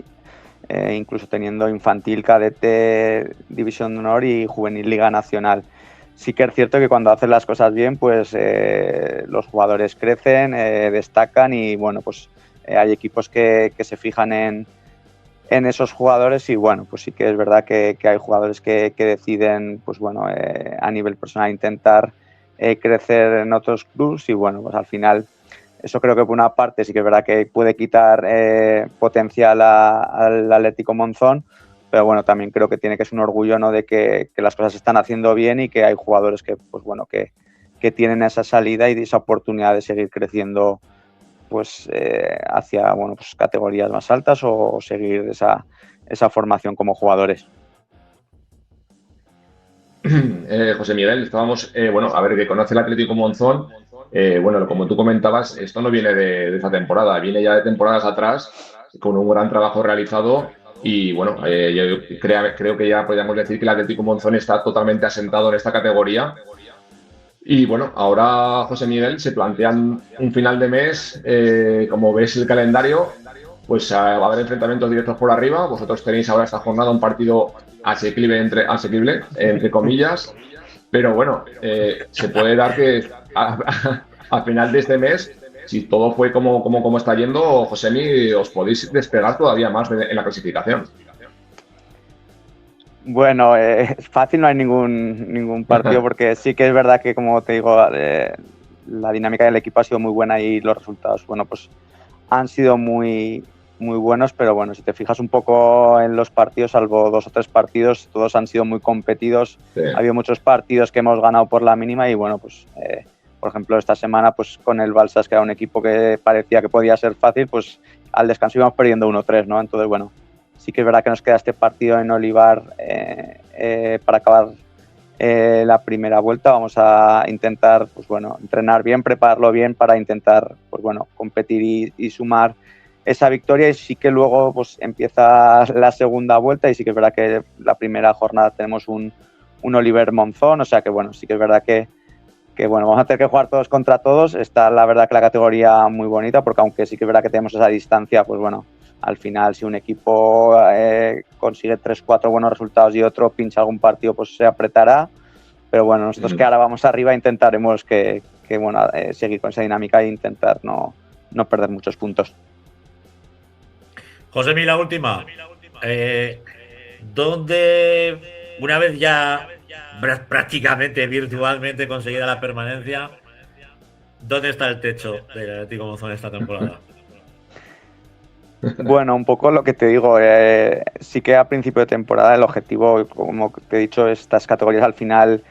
incluso teniendo infantil, cadete, división de honor y juvenil Liga Nacional. Sí que es cierto que cuando hacen las cosas bien, pues los jugadores crecen, destacan y, bueno, pues hay equipos que se fijan en esos jugadores y, bueno, pues sí que es verdad que hay jugadores que deciden, pues bueno, a nivel personal intentar crecer en otros clubes y bueno, pues al final eso creo que por una parte sí que es verdad que puede quitar potencial al Atlético Monzón, pero bueno, también creo que tiene que ser un orgullo, ¿no?, de que las cosas se están haciendo bien y que hay jugadores que pues bueno que tienen esa salida y esa oportunidad de seguir creciendo pues hacia bueno, pues categorías más altas o seguir esa formación como jugadores. José Miguel, estábamos, bueno, a ver, que conoce el Atlético Monzón. Bueno, como tú comentabas, esto no viene de esta temporada, viene ya de temporadas atrás, con un gran trabajo realizado. Y bueno, yo creo que ya podríamos decir que el Atlético Monzón está totalmente asentado en esta categoría. Y bueno, ahora, José Miguel, se plantean un final de mes, como ves el calendario, pues va a haber enfrentamientos directos por arriba. Vosotros tenéis ahora esta jornada un partido asequible, entre comillas, pero bueno, se puede dar que al final de este mes, si todo fue como está yendo, Josemi, os podéis despegar todavía más en la clasificación. Bueno, fácil no hay ningún partido, porque sí que es verdad que, como te digo, la dinámica del equipo ha sido muy buena y los resultados, bueno, pues han sido muy buenos, pero bueno, si te fijas un poco en los partidos, salvo 2 o 3 partidos, todos han sido muy competidos. Sí. Ha habido muchos partidos que hemos ganado por la mínima y bueno, pues por ejemplo esta semana pues con el Balsas, que era un equipo que parecía que podía ser fácil, pues al descanso íbamos perdiendo 1-3, ¿no? Entonces bueno, sí que es verdad que nos queda este partido en Olivar para acabar la primera vuelta. Vamos a intentar, pues bueno, entrenar bien, prepararlo bien para intentar, pues bueno, competir y sumar esa victoria. Y sí que luego pues empieza la segunda vuelta y sí que es verdad que la primera jornada tenemos un Oliver Monzón, o sea que bueno, sí que es verdad que bueno, vamos a tener que jugar todos contra todos. Está la verdad que la categoría muy bonita, porque aunque sí que es verdad que tenemos esa distancia, pues bueno, al final si un equipo consigue 3-4 buenos resultados y otro pincha algún partido, pues se apretará. Pero bueno, nosotros que ahora vamos arriba intentaremos que bueno, seguir con esa dinámica e intentar no perder muchos puntos. Josemi, la última. ¿Dónde, una vez ya prácticamente virtualmente conseguida la permanencia, dónde está el techo del Atlético Monzón esta temporada? Bueno, un poco lo que te digo, sí que a principio de temporada el objetivo, como te he dicho, estas categorías al final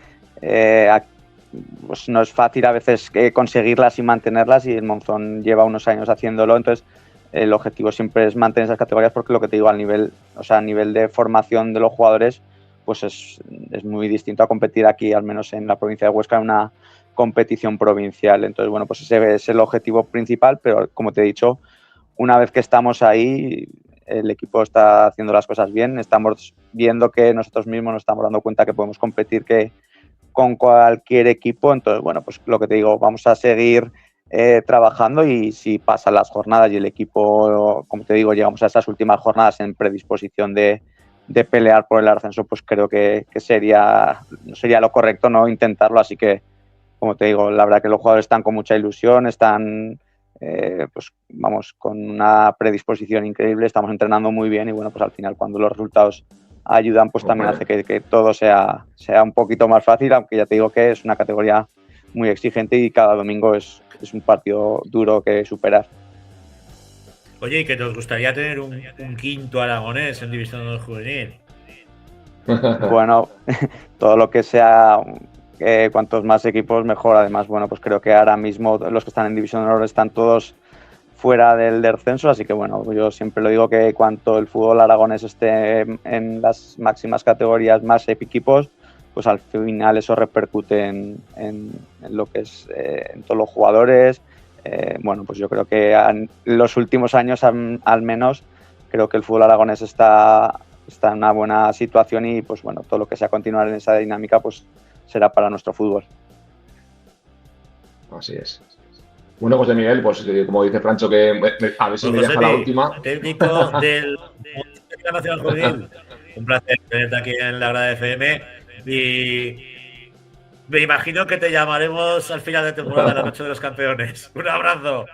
pues no es fácil a veces conseguirlas y mantenerlas, y el Monzón lleva unos años haciéndolo, entonces el objetivo siempre es mantener esas categorías, porque lo que te digo, a nivel de formación de los jugadores, pues es muy distinto a competir aquí, al menos en la provincia de Huesca, en una competición provincial. Entonces, bueno, pues ese es el objetivo principal, pero como te he dicho, una vez que estamos ahí, el equipo está haciendo las cosas bien, estamos viendo que nosotros mismos nos estamos dando cuenta que podemos competir con cualquier equipo. Entonces, bueno, pues lo que te digo, vamos a seguir trabajando, y si pasan las jornadas y el equipo, como te digo, llegamos a esas últimas jornadas en predisposición de pelear por el ascenso, pues creo que sería lo correcto no intentarlo. Así que, como te digo, la verdad que los jugadores están con mucha ilusión, están pues vamos, con una predisposición increíble, estamos entrenando muy bien, y bueno, pues al final cuando los resultados ayudan, pues también hace que todo sea un poquito más fácil, aunque ya te digo que es una categoría muy exigente y cada domingo es un partido duro que superar. Oye, ¿y que nos gustaría tener un quinto aragonés en División de Honor Juvenil? Bueno, todo lo que sea, cuantos más equipos mejor. Además, bueno, pues creo que ahora mismo los que están en División de Honor están todos fuera del descenso, así que bueno, yo siempre lo digo, que cuanto el fútbol aragonés esté en las máximas categorías, más equipos, pues al final eso repercute en lo que es en todos los jugadores. Bueno, pues yo creo que en los últimos años, al menos, creo que el fútbol aragonés está en una buena situación, y pues bueno, todo lo que sea continuar en esa dinámica, pues será para nuestro fútbol. Así es. Bueno, José Miguel, pues como dice Francho, que a ver si me deja la última. Técnico del Nacional Juvenil, un placer tenerte aquí en la Grada FM, y me imagino que te llamaremos al final de temporada, la Noche de los Campeones. Un abrazo.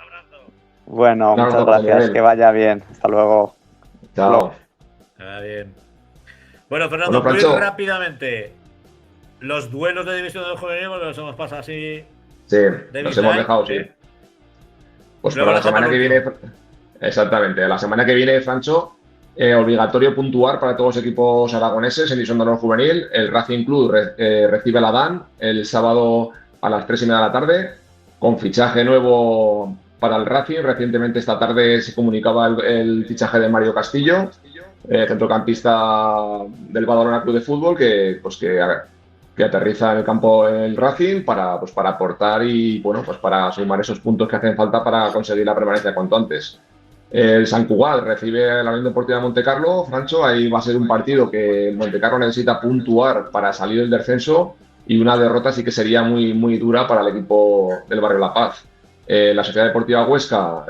Bueno, muchas gracias, que vaya bien. Hasta luego. Chao. Bien. Bueno, Fernando, muy rápidamente, los duelos de División de Honor Juvenil los hemos pasado así. Sí, los hemos dejado, sí. Pues para la semana que viene, exactamente, la semana que viene, Francho, obligatorio puntuar para todos los equipos aragoneses en División de Honor Juvenil. El Racing Club recibe la DAN el sábado a las 3:30 de la tarde, con fichaje nuevo para el Racing. Recientemente esta tarde se comunicaba el fichaje de Mario Castillo, centrocampista del Badalona Club de Fútbol, que que aterriza en el campo el Racing para aportar y bueno, pues para sumar esos puntos que hacen falta para conseguir la permanencia cuanto antes. El Sant Cugat recibe a la Unión Deportiva de Montecarlo. Francho, ahí va a ser un partido que el Montecarlo necesita puntuar para salir del descenso y una derrota sí que sería muy, muy dura para el equipo del Barrio La Paz. La Sociedad Deportiva Huesca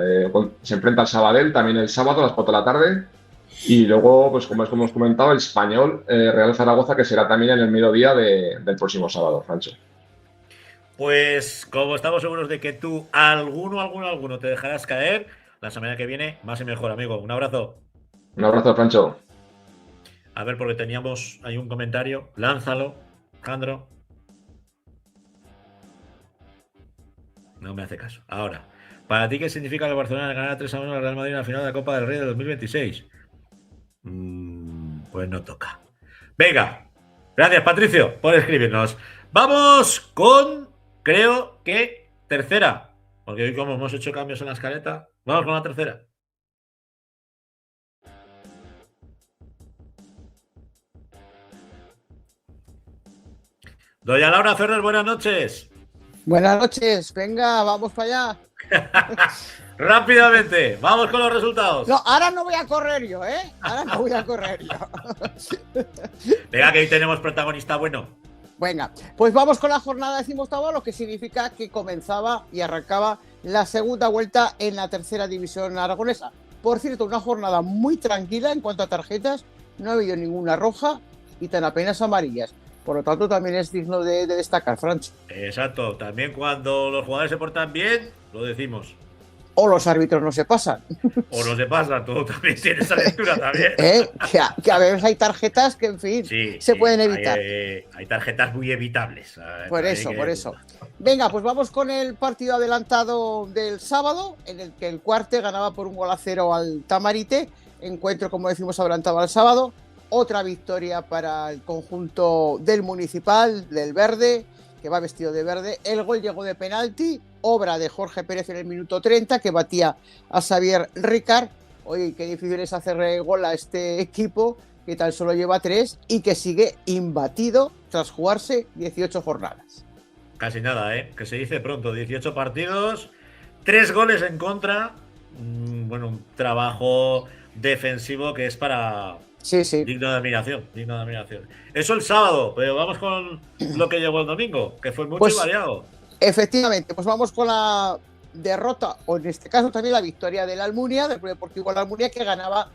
se enfrenta al Sabadell también el sábado a las 4 de la tarde. Y luego, pues como hemos comentado, el Español Real Zaragoza, que será también en el mediodía del próximo sábado, Francho. Pues como estamos seguros de que tú alguno te dejarás caer, la semana que viene más y mejor, amigo. Un abrazo. Un abrazo, Francho. A ver, porque teníamos ahí un comentario. Lánzalo, Jandro. No me hace caso. Ahora, ¿para ti qué significa que Barcelona ganara 3-1 al Real Madrid en la final de la Copa del Rey de 2026? Pues no toca. Venga, gracias Patricio por escribirnos. Vamos con, creo que tercera, porque hoy como hemos hecho cambios en la escaleta, vamos con la tercera. Doña Laura Ferrer, buenas noches. Buenas noches, venga, vamos para allá. Rápidamente, vamos con los resultados. No, ahora no voy a correr yo, ¿eh? Ahora no voy a correr yo. Venga, que hoy tenemos protagonista bueno. Venga, pues vamos con la jornada 18ª, lo que significa que comenzaba y arrancaba la segunda vuelta en la tercera división aragonesa. Por cierto, una jornada muy tranquila en cuanto a tarjetas, no ha habido ninguna roja y tan apenas amarillas. Por lo tanto, también es digno de destacar, Francho. Exacto, también cuando los jugadores se portan bien, lo decimos. O los árbitros no se pasan. O no se pasan, tú también tienes esa lectura también. Que a veces hay tarjetas que, en fin, se pueden evitar. Hay tarjetas muy evitables. Por eso. Venga, pues vamos con el partido adelantado del sábado, en el que el Cuarte ganaba por 1-0 al Tamarite. Encuentro, como decimos, adelantado al sábado. Otra victoria para el conjunto del Municipal, del Verde, que va vestido de verde. El gol llegó de penalti, obra de Jorge Pérez en el minuto 30, que batía a Xavier Ricard. Oye, qué difícil es hacerle gol a este equipo, que tan solo lleva 3 y que sigue imbatido tras jugarse 18 jornadas. Casi nada, que se dice pronto, 18 partidos, 3 goles en contra. Bueno, un trabajo defensivo que es para... Sí. Digno de admiración. Eso el sábado, pero vamos con lo que llegó el domingo, que fue mucho y variado. Efectivamente, pues vamos con la derrota, o en este caso también la victoria del Almunia, del Club Deportivo La Almunia, que ganaba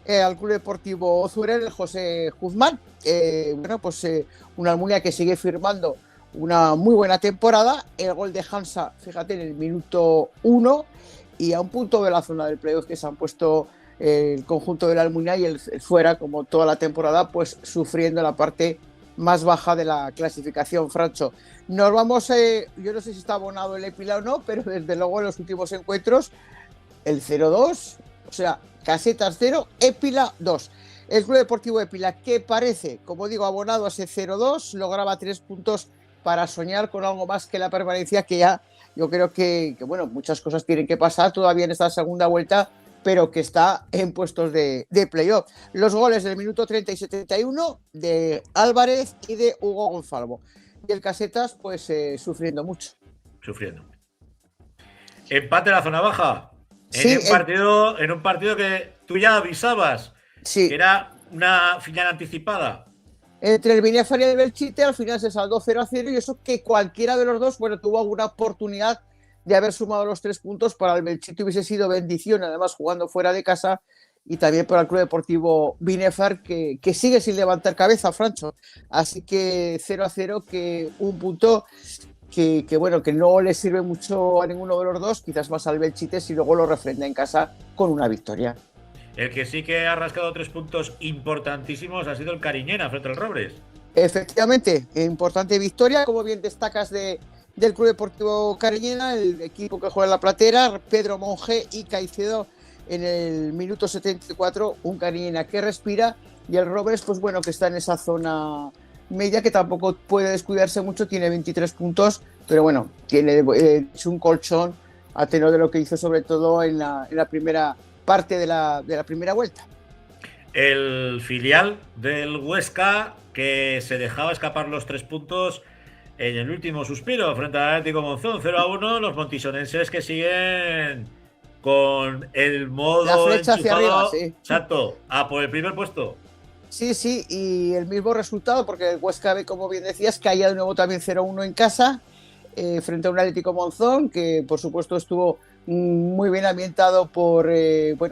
al Club Deportivo Zurel, el José Guzmán. Una Almunia que sigue firmando una muy buena temporada. El gol de Hansa, fíjate, en el minuto 1 y a un punto de la zona del playoff, que se han puesto el conjunto de la Almunia y el fuera, como toda la temporada, pues sufriendo la parte más baja de la clasificación, Francho. Nos vamos, yo no sé si está abonado el Épila o no, pero desde luego en los últimos encuentros, el 0-2, o sea, Casetas 0, Épila 2. El Club Deportivo Épila, que parece, como digo, abonado a ese 0-2, lograba 3 puntos para soñar con algo más que la permanencia, que ya yo creo que bueno, muchas cosas tienen que pasar todavía en esta segunda vuelta, pero que está en puestos de playoff. Los goles del minuto 30 y 71 de Álvarez y de Hugo Gonzalvo. Y el Casetas, pues sufriendo mucho. Empate en la zona baja. En un partido que tú ya avisabas que era una final anticipada. Entre el Binefar y el Belchite, al final se saldó 0-0, y eso que cualquiera de los dos, bueno, tuvo alguna oportunidad de haber sumado los 3 puntos. Para el Belchite hubiese sido bendición, además jugando fuera de casa, y también para el Club Deportivo Binefar, que sigue sin levantar cabeza, Francho. Así que 0-0, que un punto que no le sirve mucho a ninguno de los dos, quizás más al Belchite, si luego lo refrenda en casa con una victoria. El que sí que ha rascado 3 puntos importantísimos ha sido el Cariñena frente al Robres. Efectivamente, importante victoria, como bien destacas, del Club Deportivo Cariñena, el equipo que juega en la Platera, Pedro Monge y Caicedo en el minuto 74, un Cariñena que respira, y el Robres, pues bueno, que está en esa zona media, que tampoco puede descuidarse mucho, tiene 23 puntos, pero bueno, tiene un colchón a tenor de lo que hizo sobre todo en la primera parte de la primera vuelta. El filial del Huesca, que se dejaba escapar los 3 puntos en el último suspiro frente al Atlético Monzón, 0-1. Los montisonenses que siguen con el modo la flecha hacia arriba, sí. Exacto, a por el primer puesto. Sí, sí, y el mismo resultado, porque el Huesca B, como bien decías, caía de nuevo también 0-1 en casa, frente a un Atlético Monzón, que por supuesto estuvo muy bien ambientado por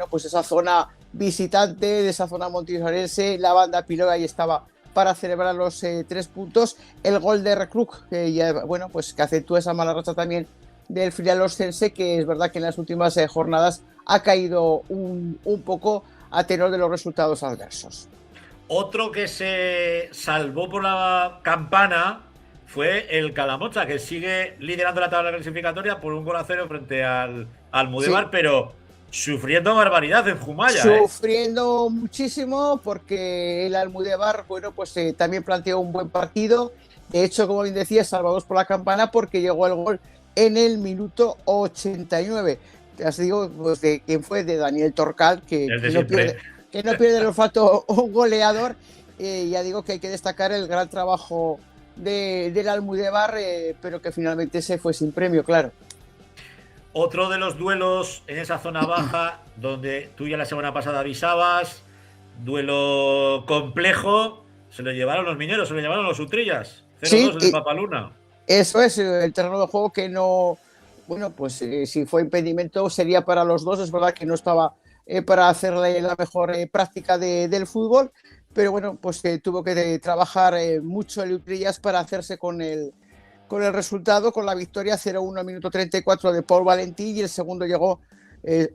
pues esa zona visitante, de esa zona montisonense. La banda Piloga ahí estaba para celebrar los 3 puntos. El gol de Recruc, que ya, pues que acentúa esa mala racha también del filial oscense, que es verdad que en las últimas jornadas ha caído un poco a tenor de los resultados adversos. Otro que se salvó por la campana fue el Calamocha, que sigue liderando la tabla clasificatoria por 1-0 frente al Almudévar, sí, pero sufriendo barbaridad en Jumaya. Sufriendo muchísimo, porque el Almudévar, pues también planteó un buen partido. De hecho, como bien decía, salvados por la campana, porque llegó el gol en el minuto 89. Os digo, pues, de quién fue, de Daniel Torcal, que no pierde el olfato un goleador. Ya digo que hay que destacar el gran trabajo del Almudévar, pero que finalmente se fue sin premio, claro. Otro de los duelos en esa zona baja, donde tú ya la semana pasada avisabas, duelo complejo, se lo llevaron los mineros, se lo llevaron los Utrillas, 0-2 sí, en el Papaluna. Eso es, el terreno de juego que no, pues si fue impedimento sería para los dos. Es verdad que no estaba para hacerle la mejor práctica del fútbol, pero pues tuvo que trabajar mucho el Utrillas para hacerse con el resultado, con la victoria 0-1 al minuto 34 de Paul Valentí, y el segundo llegó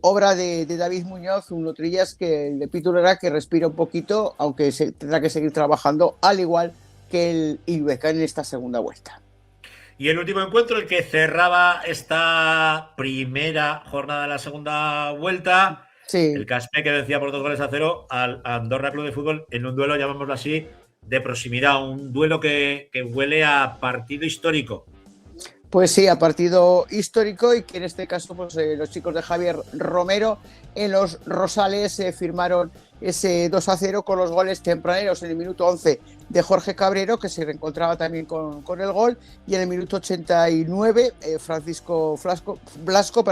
obra de David Muñoz, un Utrillas que el epíteto era que respira un poquito, aunque tendrá que seguir trabajando, al igual que el Ilbeca en esta segunda vuelta. Y el último encuentro, el que cerraba esta primera jornada de la segunda vuelta, sí, el Caspe, que vencía por 2-0 al Andorra Club de Fútbol en un duelo, llamémoslo así, de proximidad, un duelo que huele a partido histórico. Pues sí, a partido histórico, y que en este caso pues los chicos de Javier Romero en los Rosales firmaron ese 2-0 con los goles tempraneros en el minuto 11 de Jorge Cabrero, que se reencontraba también con el gol, y en el minuto 89 Francisco Blasco,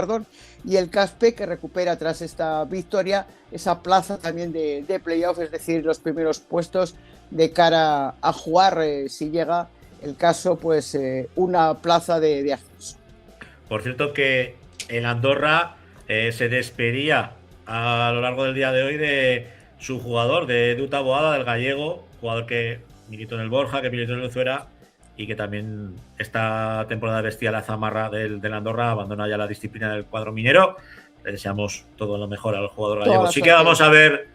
y el Caspe, que recupera tras esta victoria esa plaza también de playoff, es decir, los primeros puestos de cara a jugar, si llega el caso, pues una plaza de ascenso. Por cierto, que el Andorra se despedía a lo largo del día de hoy de su jugador, de Duta Boada, del gallego, jugador que militó en el Borja, que militó en el Uzuera, y que también esta temporada vestía la zamarra del Andorra, abandona ya la disciplina del cuadro minero. Le deseamos todo lo mejor al jugador gallego. Sí que vamos a ver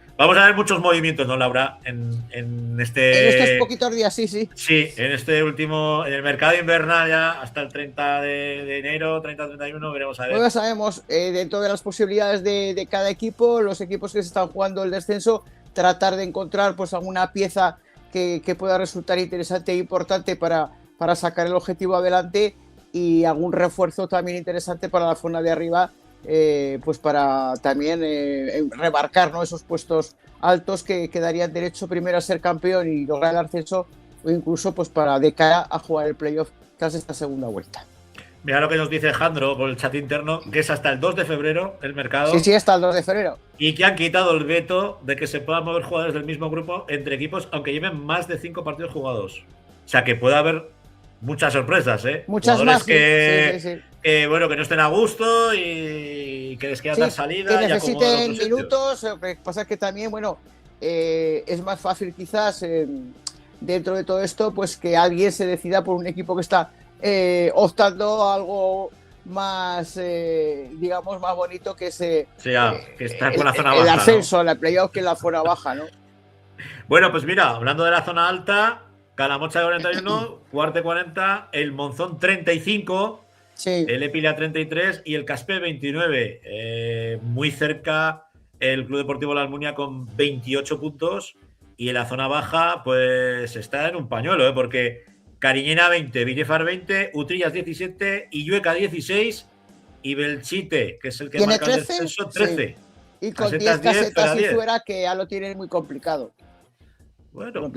muchos movimientos, ¿no, Laura? En estos poquitos días, sí. Sí, en este último, en el mercado invernal ya hasta el 30 de enero, 30-31, veremos a ver. Pues ya sabemos, dentro de las posibilidades de cada equipo, los equipos que se están jugando el descenso, tratar de encontrar pues alguna pieza que pueda resultar interesante e importante para sacar el objetivo adelante, y algún refuerzo también interesante para la zona de arriba, pues para también remarcar, ¿no?, esos puestos altos que darían derecho primero a ser campeón y lograr el ascenso, o incluso pues para de cara a jugar el playoff tras esta segunda vuelta. Mira lo que nos dice Jandro por el chat interno, que es hasta el 2 de febrero el mercado. Sí, hasta el 2 de febrero. Y que han quitado el veto de que se puedan mover jugadores del mismo grupo entre equipos, aunque lleven más de 5 partidos jugados. O sea que puede haber muchas sorpresas, ¿eh? Muchas jugadores más, que no estén a gusto y que les queda dar salida. Que necesiten minutos. Lo que pasa es que también, es más fácil quizás dentro de todo esto, pues que alguien se decida por un equipo que está optando a algo más, digamos, más bonito, que que está con la zona baja. El ascenso, ¿no? La playoff, que la zona baja, ¿no? Bueno, pues mira, hablando de la zona alta, Calamocha 41, Cuarte 40, el Monzón 35, sí, el Epila 33 y el Caspe 29. Muy cerca el Club Deportivo La Almunia con 28 puntos, y en la zona baja pues está en un pañuelo, porque Cariñena 20, Binefar 20, Utrillas 17, Illueca 16 y Belchite, que es el que marca el descenso, 13. Sí. Y con 10 casetas y fuera, que ya lo tienen muy complicado. Bueno,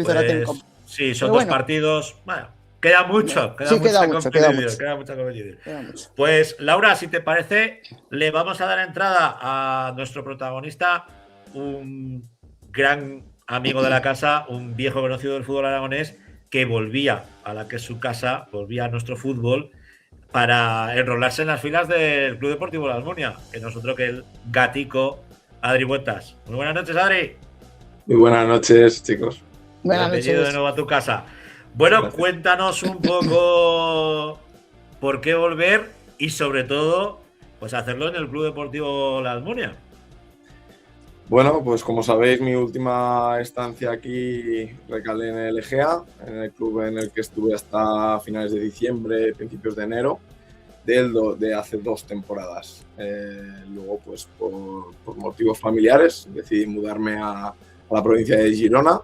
Sí, son Pero dos bueno. partidos. Bueno, queda mucho. Queda Sí, mucha queda mucho, queda competición, mucho. queda mucha competición. Queda mucho. Pues, Laura, si te parece, le vamos a dar entrada a nuestro protagonista, un gran amigo de la casa, un viejo conocido del fútbol aragonés, que volvía a la que es su casa, volvía a nuestro fútbol para enrolarse en las filas del Club Deportivo La Almunia, que nosotros que el gatico Adri Buetas. Muy buenas noches, Adri. Muy buenas noches, chicos. Buenas Bienvenido de noches. nuevo a tu casa. Bueno, Gracias. cuéntanos un poco por qué volver y sobre todo, pues hacerlo en el Club Deportivo La Almunia. Bueno, pues como sabéis, mi última estancia aquí recalé en el Egea, en el club en el que estuve hasta finales de diciembre, principios de enero, de hace 2 temporadas. Luego, pues por motivos familiares, decidí mudarme a la provincia de Girona.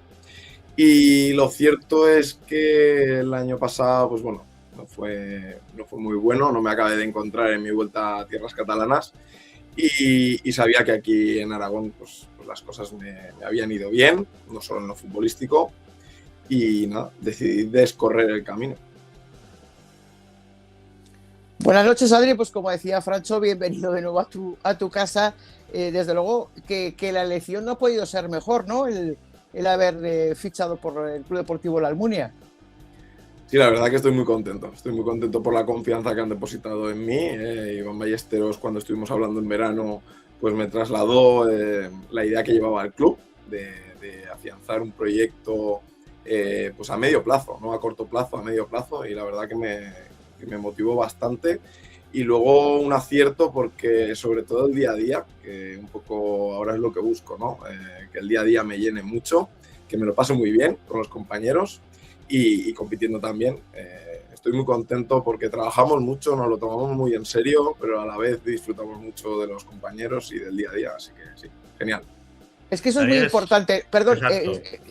Y lo cierto es que el año pasado, pues bueno, no fue muy bueno, no me acabé de encontrar en mi vuelta a tierras catalanas. Y sabía que aquí en Aragón pues las cosas me habían ido bien, no solo en lo futbolístico, y nada, decidí descorrer el camino. Buenas noches, Adri. Pues como decía Francho, bienvenido de nuevo a tu casa. Desde luego que la elección no ha podido ser mejor, ¿no? El haber fichado por el Club Deportivo La Almunia. Sí, la verdad que estoy muy contento por la confianza que han depositado en mí. Iván Ballesteros, cuando estuvimos hablando en verano, pues me trasladó la idea que llevaba el club de afianzar un proyecto pues a medio plazo, no a corto plazo, a medio plazo, y la verdad que me motivó bastante. Y luego un acierto porque sobre todo el día a día, que un poco ahora es lo que busco, ¿no? Que el día a día me llene mucho, que me lo pase muy bien con los compañeros y compitiendo también. Estoy muy contento porque trabajamos mucho, nos lo tomamos muy en serio, pero a la vez disfrutamos mucho de los compañeros y del día a día, así que sí, genial. Es que eso es muy importante. Perdón.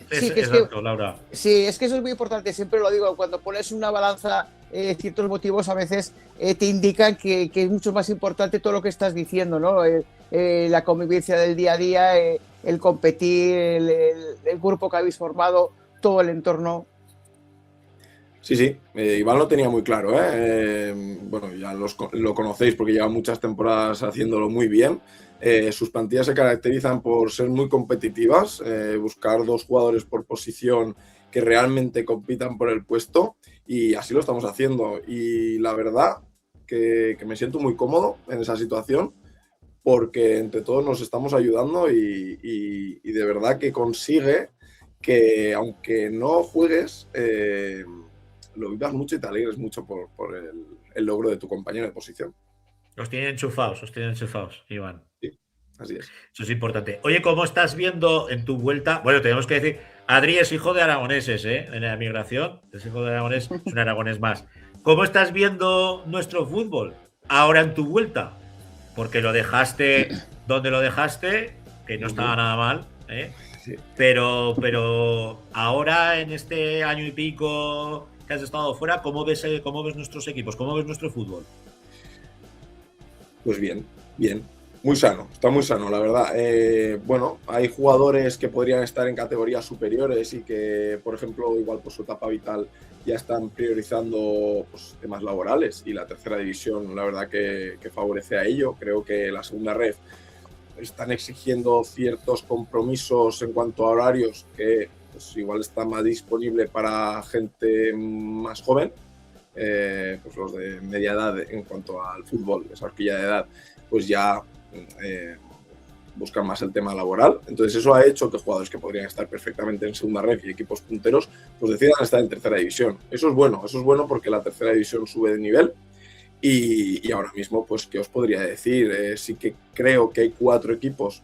Exacto, Laura. Sí, es que eso es muy importante. Siempre lo digo, cuando pones una balanza, ciertos motivos a veces te indican que es mucho más importante todo lo que estás diciendo, ¿no? La convivencia del día a día, el competir, el grupo que habéis formado, todo el entorno. Sí, Iván lo tenía muy claro, bueno, ya lo conocéis porque lleva muchas temporadas haciéndolo muy bien. Sus plantillas se caracterizan por ser muy competitivas, buscar 2 jugadores por posición que realmente compitan por el puesto, y así lo estamos haciendo. Y la verdad que me siento muy cómodo en esa situación porque entre todos nos estamos ayudando y de verdad que consigue que aunque no juegues, lo vivas mucho y te alegres mucho por el logro de tu compañero de posición. Os tienen enchufados, Iván. Sí, así es. Eso es importante. Oye, ¿cómo estás viendo en tu vuelta? Bueno, tenemos que decir, Adri es hijo de aragoneses, en la migración, es hijo de aragonés, es un aragonés más. ¿Cómo estás viendo nuestro fútbol ahora en tu vuelta? Porque lo dejaste donde lo dejaste, que no estaba nada mal, Sí. Pero ahora en este año y pico que has estado fuera, ¿cómo ves nuestros equipos? ¿Cómo ves nuestro fútbol? Pues bien. Muy sano, está muy sano, la verdad. Bueno, hay jugadores que podrían estar en categorías superiores y que, por ejemplo, igual por su etapa vital ya están priorizando pues, temas laborales, y la tercera división, la verdad que favorece a ello. Creo que la segunda ref están exigiendo ciertos compromisos en cuanto a horarios que pues, igual está más disponible para gente más joven, pues los de media edad en cuanto al fútbol, esa horquilla de edad, pues ya buscan más el tema laboral. Entonces eso ha hecho que jugadores que podrían estar perfectamente en segunda ref y equipos punteros pues decidan estar en tercera división. Eso es bueno porque la tercera división sube de nivel. Y ahora mismo, pues, ¿qué os podría decir? Sí que creo que hay 4 equipos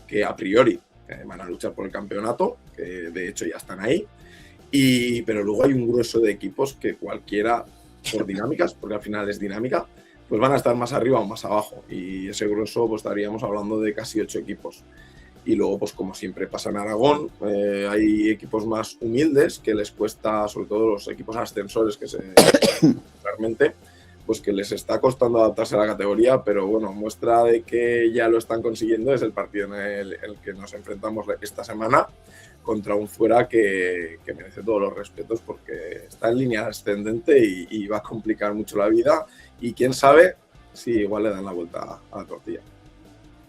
que a priori van a luchar por el campeonato, que de hecho ya están ahí, pero luego hay un grueso de equipos que cualquiera, por dinámicas, porque al final es dinámica, pues van a estar más arriba o más abajo, y ese grueso pues estaríamos hablando de casi 8 equipos. Y luego, pues como siempre pasa en Aragón, hay equipos más humildes que les cuesta, sobre todo los equipos ascensores que se realmente, pues que les está costando adaptarse a la categoría, pero bueno, muestra de que ya lo están consiguiendo es el partido en el que nos enfrentamos esta semana contra un Zuera que merece todos los respetos porque está en línea ascendente y va a complicar mucho la vida y quién sabe si igual le dan la vuelta a la tortilla.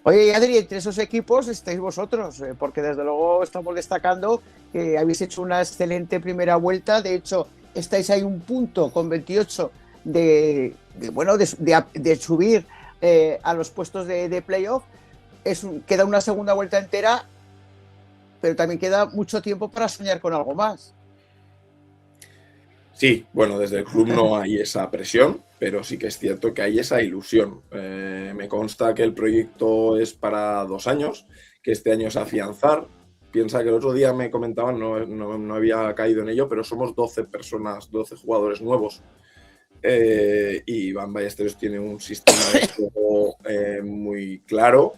Oye, y Adri, entre esos equipos estáis vosotros, porque desde luego estamos destacando que habéis hecho una excelente primera vuelta. De hecho, estáis ahí un punto con 28 de subir a los puestos de playoff. Queda una segunda vuelta entera, pero también queda mucho tiempo para soñar con algo más. Sí, bueno, desde el club no hay esa presión, pero sí que es cierto que hay esa ilusión. Me consta que el proyecto es para 2 años, que este año es afianzar. Piensa que el otro día me comentaban, no había caído en ello, pero somos 12 personas, 12 jugadores nuevos. Y Iván Ballesteros tiene un sistema de juego muy claro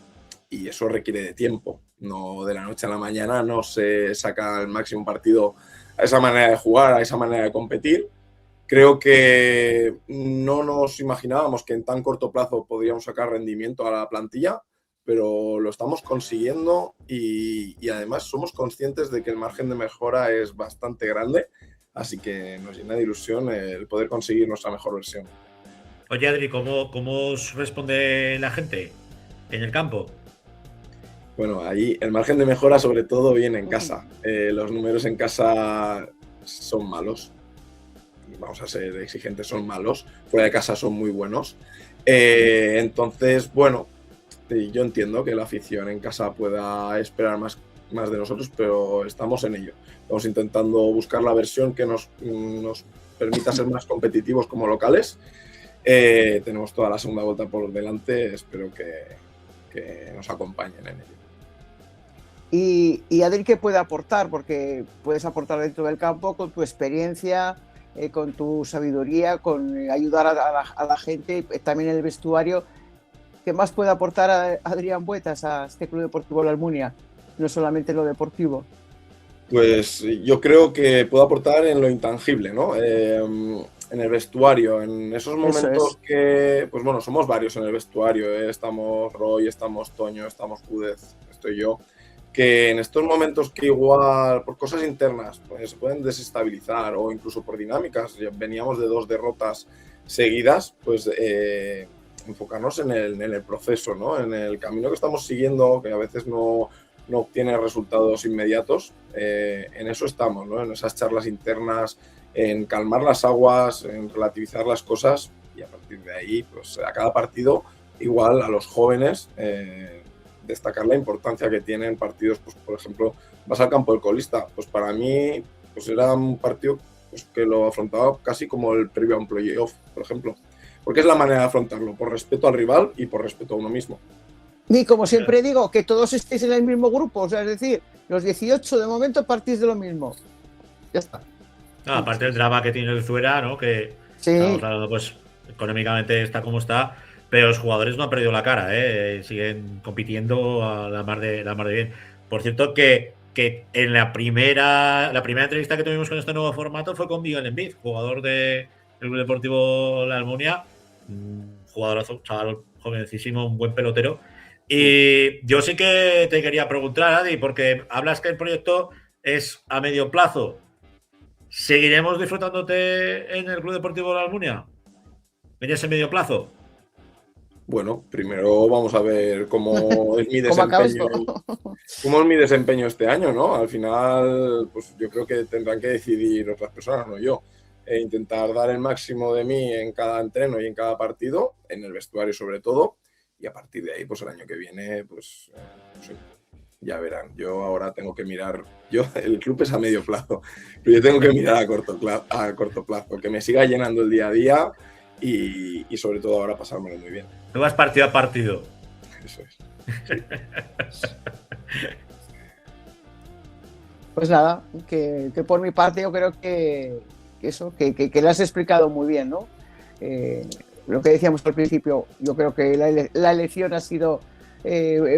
y eso requiere de tiempo. No de la noche a la mañana no se saca el máximo partido a esa manera de jugar, a esa manera de competir. Creo que no nos imaginábamos que en tan corto plazo podríamos sacar rendimiento a la plantilla, pero lo estamos consiguiendo y además somos conscientes de que el margen de mejora es bastante grande, así que nos llena de ilusión el poder conseguir nuestra mejor versión. Oye, Adri, ¿cómo os responde la gente en el campo? Bueno, ahí el margen de mejora sobre todo viene en casa. Los números en casa son malos. Vamos a ser exigentes, son malos. Fuera de casa son muy buenos. Entonces, bueno, yo entiendo que la afición en casa pueda esperar más de nosotros, pero estamos en ello. Estamos intentando buscar la versión que nos permita ser más competitivos como locales. Tenemos toda la segunda vuelta por delante. Espero que nos acompañen en ello. Y Adri, ¿qué puede aportar? Porque puedes aportar dentro del campo con tu experiencia, con tu sabiduría, con ayudar a la gente, también en el vestuario. ¿Qué más puede aportar a Adrián Buetas a este Club Deportivo La Almunia? No solamente en lo deportivo. Pues yo creo que puedo aportar en lo intangible, ¿no? En el vestuario, en esos momentos que, pues bueno, somos varios en el vestuario, Estamos Roy, estamos Toño, estamos Júdez, estoy yo, que en estos momentos que igual por cosas internas pues, se pueden desestabilizar o incluso por dinámicas, veníamos de 2 derrotas seguidas, pues enfocarnos en el proceso, ¿no? En el camino que estamos siguiendo, que a veces no obtiene resultados inmediatos, en eso estamos, ¿no? En esas charlas internas, en calmar las aguas, en relativizar las cosas y a partir de ahí, pues a cada partido, igual a los jóvenes, destacar la importancia que tienen partidos, pues por ejemplo, vas al campo del colista, pues para mí pues era un partido pues, que lo afrontaba casi como el previo a un playoff, por ejemplo, porque es la manera de afrontarlo, por respeto al rival y por respeto a uno mismo. Y como siempre digo, que todos estéis en el mismo grupo, o sea, es decir, los 18 de momento partís de lo mismo. Ya está. Aparte del drama que tiene el Zuera, ¿no? Que sí. Estamos hablando, pues, económicamente está como está, pero los jugadores no han perdido la cara, siguen compitiendo a la mar de bien. Por cierto, que en la primera entrevista que tuvimos con este nuevo formato fue con Miguel Enviz, jugador del Club Deportivo La Almunia, jugadorazo, chaval jovencísimo, un buen pelotero. Y yo sí que te quería preguntar, Adi, porque hablas que el proyecto es a medio plazo. ¿Seguiremos disfrutándote en el Club Deportivo La Almunia en ese medio plazo? Bueno, primero vamos a ver cómo es mi desempeño. ¿Cómo es mi desempeño este año, no? Al final, pues yo creo que tendrán que decidir otras personas, no yo. Intentar dar el máximo de mí en cada entreno y en cada partido, en el vestuario sobre todo, y a partir de ahí, pues el año que viene, pues sí, ya verán. Yo ahora tengo que mirar, el club es a medio plazo, pero yo tengo que mirar a corto plazo, que me siga llenando el día a día y sobre todo ahora pasármelo muy bien. No vas partido a partido. Eso es. Pues nada, que por mi parte yo creo que lo has explicado muy bien, ¿no? Lo que decíamos al principio, yo creo que la elección ha sido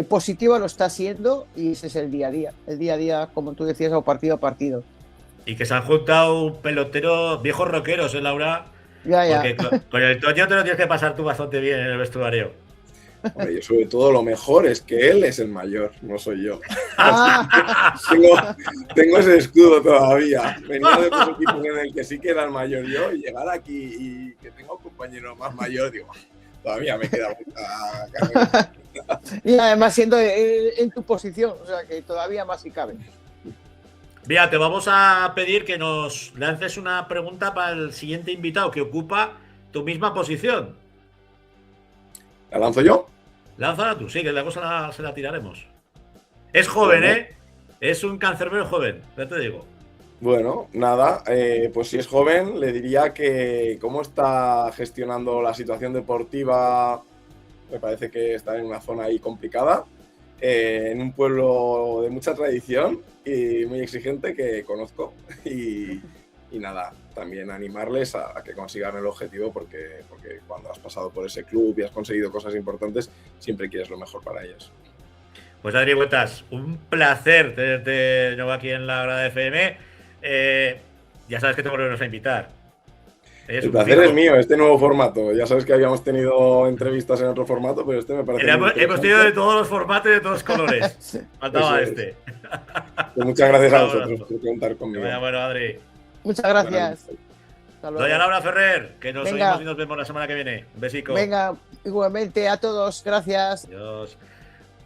positiva, lo está siendo y ese es el día a día. El día a día, como tú decías, partido a partido. Y que se han juntado un pelotero, viejos rockeros, Laura. Ya. Porque con el Toño te lo tienes que pasar tú bastante bien en el vestuario. Hombre, yo sobre todo lo mejor es que él es el mayor, no soy yo. Ah, Tengo ese escudo todavía. Venía de otros equipos en el que sí que era el mayor yo y llegar aquí y que tenga un compañero más mayor, digo, todavía me queda mucha carrera. y además siendo en tu posición, o sea que todavía más si cabe. Mira, te vamos a pedir que nos lances una pregunta para el siguiente invitado que ocupa tu misma posición. ¿La lanzo yo? Lánzala tú, sí, que la cosa se la tiraremos. Es joven, Bueno. ¿eh? Es un cancerbero joven, ya te digo. Bueno, nada, pues si es joven, le diría que cómo está gestionando la situación deportiva. Me parece que está en una zona ahí complicada, en un pueblo de mucha tradición y muy exigente que conozco. Y nada, también animarles a que consigan el objetivo porque cuando has pasado por ese club y has conseguido cosas importantes, siempre quieres lo mejor para ellas. Pues Adri Huertas, un placer tenerte de nuevo aquí en la Grada FM. Ya sabes que te volveremos a invitar. El placer es mío, este nuevo formato. Ya sabes que habíamos tenido entrevistas en otro formato, pero este me parece muy Hemos interesante. tenido de todos los formatos y de todos los colores. Faltaba Eso es. este. Pues muchas gracias a Un vosotros abrazo. por contar conmigo. Bueno, Adri. Muchas gracias. Hasta luego. Doña Laura Ferrer, que nos Venga. oímos y nos vemos la semana que viene. Un besico. Venga, igualmente a todos, gracias. Adiós.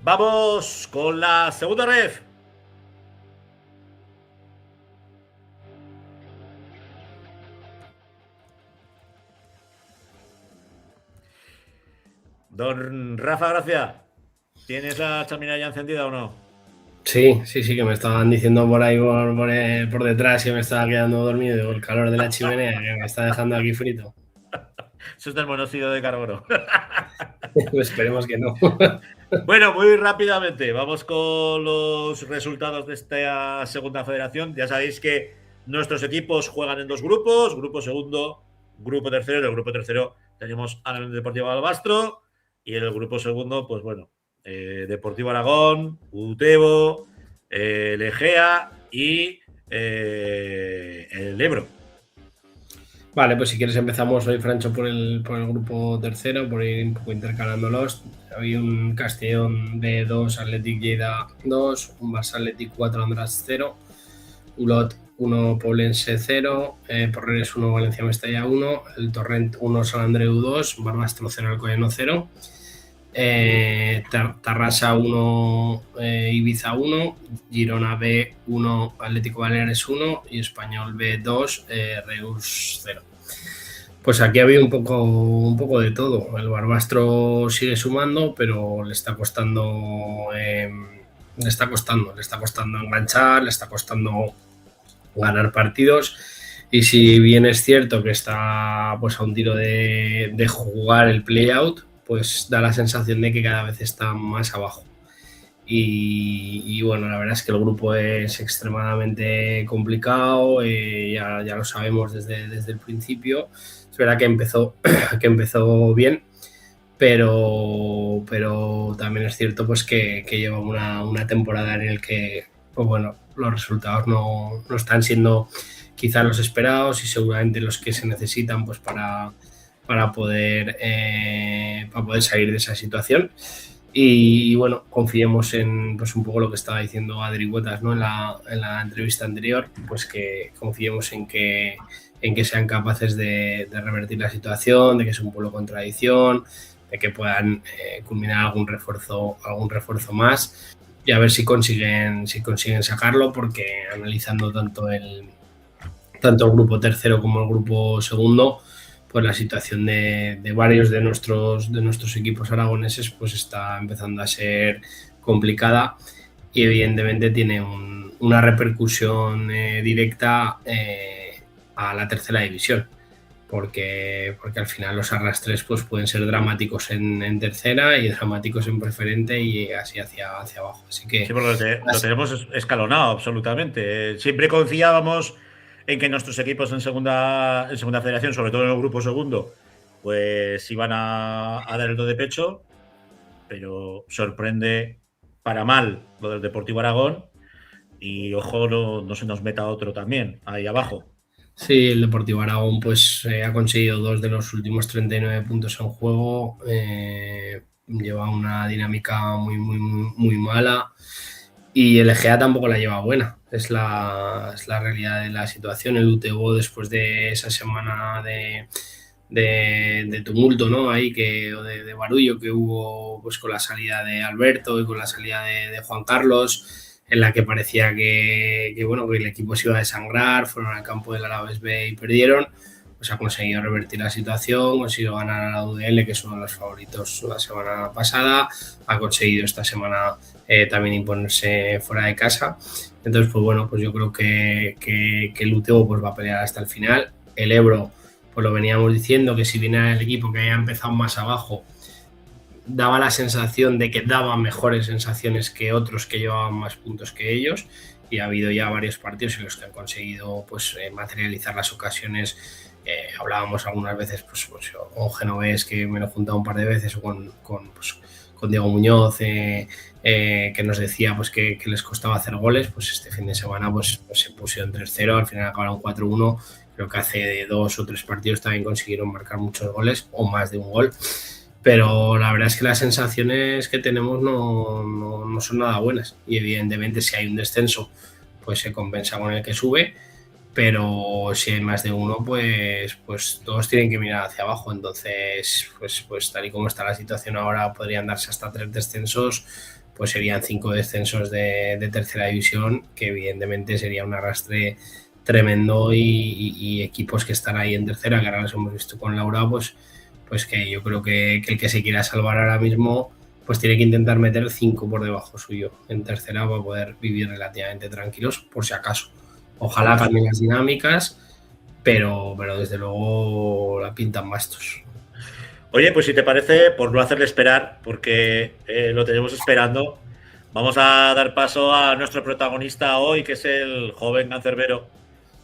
Vamos con la segunda ref. Don Rafa Gracia, ¿tienes la chaminera ya encendida o no? Sí, que me estaban diciendo por ahí por detrás que me estaba quedando dormido. Digo, el calor de la chimenea que me está dejando aquí frito. Eso es del monóxido de carbono. Esperemos que no. Bueno, muy rápidamente, vamos con los resultados de esta segunda federación. Ya sabéis que nuestros equipos juegan en dos grupos, grupo segundo, grupo tercero. En el grupo tercero tenemos a la Unión Deportiva Albastro y en el grupo segundo, pues bueno, Deportivo Aragón, Utebo, el Egea y el Ebro. Vale, pues si quieres empezamos hoy, Francho, por el grupo tercero, por ir un poco intercalándolos. Había un Castellón B2, Athletic Lleida 2, un Barça Athletic 4, András 0, Ulot 1, Poblense 0, Porreres 1, Valencia Mestalla 1, el Torrent 1, San Andreu 2, Barbastro 0, Alcoyano 0, Tarrasa 1, Ibiza 1, Girona B 1, Atlético Baleares 1 y Español B 2, Reus 0. Pues aquí había un poco de todo. El Barbastro sigue sumando, pero le está costando enganchar, le está costando ganar partidos. Y si bien es cierto que está pues a un tiro de jugar el play-out, pues da la sensación de que cada vez está más abajo. Y bueno, la verdad es que el grupo es extremadamente complicado, ya lo sabemos desde el principio. Es verdad que empezó bien, pero también es cierto pues que lleva una temporada en el que pues bueno, los resultados no están siendo quizás los esperados y seguramente los que se necesitan pues para poder salir de esa situación. Y bueno, confiemos en pues un poco lo que estaba diciendo Adri Huertas, ¿no? en la entrevista anterior, pues que confiemos en que sean capaces de revertir la situación, de que sea un pueblo con tradición, de que puedan culminar algún refuerzo más y a ver si consiguen sacarlo, porque analizando tanto el grupo tercero como el grupo segundo, pues la situación de varios de nuestros equipos aragoneses pues está empezando a ser complicada y evidentemente tiene una repercusión directa a la tercera división, porque al final los arrastres pues pueden ser dramáticos en tercera y dramáticos en preferente y así hacia abajo. Así que sí, porque lo tenemos escalonado absolutamente. Siempre confiábamos en que nuestros equipos en segunda federación, sobre todo en el grupo segundo, pues iban a dar el do de pecho, pero sorprende para mal lo del Deportivo Aragón y ojo no se nos meta otro también ahí abajo. Sí, el Deportivo Aragón pues ha conseguido 2 de los últimos 39 puntos en juego, lleva una dinámica muy mala y el Egea tampoco la lleva buena. Es la realidad de la situación. El UTV, después de esa semana de tumulto, ¿no? Ahí de barullo que hubo pues con la salida de Alberto y con la salida de Juan Carlos, en la que parecía que el equipo se iba a desangrar, fueron al campo del Alavés B y perdieron, pues ha conseguido revertir la situación, ha conseguido ganar a la UDL, que es uno de los favoritos la semana pasada, ha conseguido esta semana también imponerse fuera de casa. Entonces, pues bueno, pues yo creo que el UTV pues va a pelear hasta el final. El Ebro, pues lo veníamos diciendo, que si viene el equipo que haya empezado más abajo, daba la sensación de que daba mejores sensaciones que otros que llevaban más puntos que ellos, y ha habido ya varios partidos en los que han conseguido pues materializar las ocasiones. Hablábamos algunas veces pues con Genovés, que me lo he juntado un par de veces, o con Diego Muñoz, que nos decía pues que les costaba hacer goles. Pues este fin de semana pues se pusieron 3-0, al final acabaron 4-1. Creo que hace 2 o 3 partidos también consiguieron marcar muchos goles, o más de un gol. Pero la verdad es que las sensaciones que tenemos no son nada buenas. Y evidentemente si hay un descenso, pues se compensa con el que sube. Pero si hay más de uno, pues todos tienen que mirar hacia abajo. Entonces, pues tal y como está la situación ahora, podrían darse hasta 3 descensos. Pues serían 5 descensos de tercera división, que evidentemente sería un arrastre tremendo, y equipos que están ahí en tercera, que ahora los hemos visto con Laura, pues que yo creo que el que se quiera salvar ahora mismo pues tiene que intentar meter 5 por debajo suyo en tercera para poder vivir relativamente tranquilos, por si acaso. Ojalá cambien las dinámicas, pero desde luego la pintan bastos. Oye, pues si te parece, por no hacerle esperar, porque lo tenemos esperando, vamos a dar paso a nuestro protagonista hoy, que es el joven cancerbero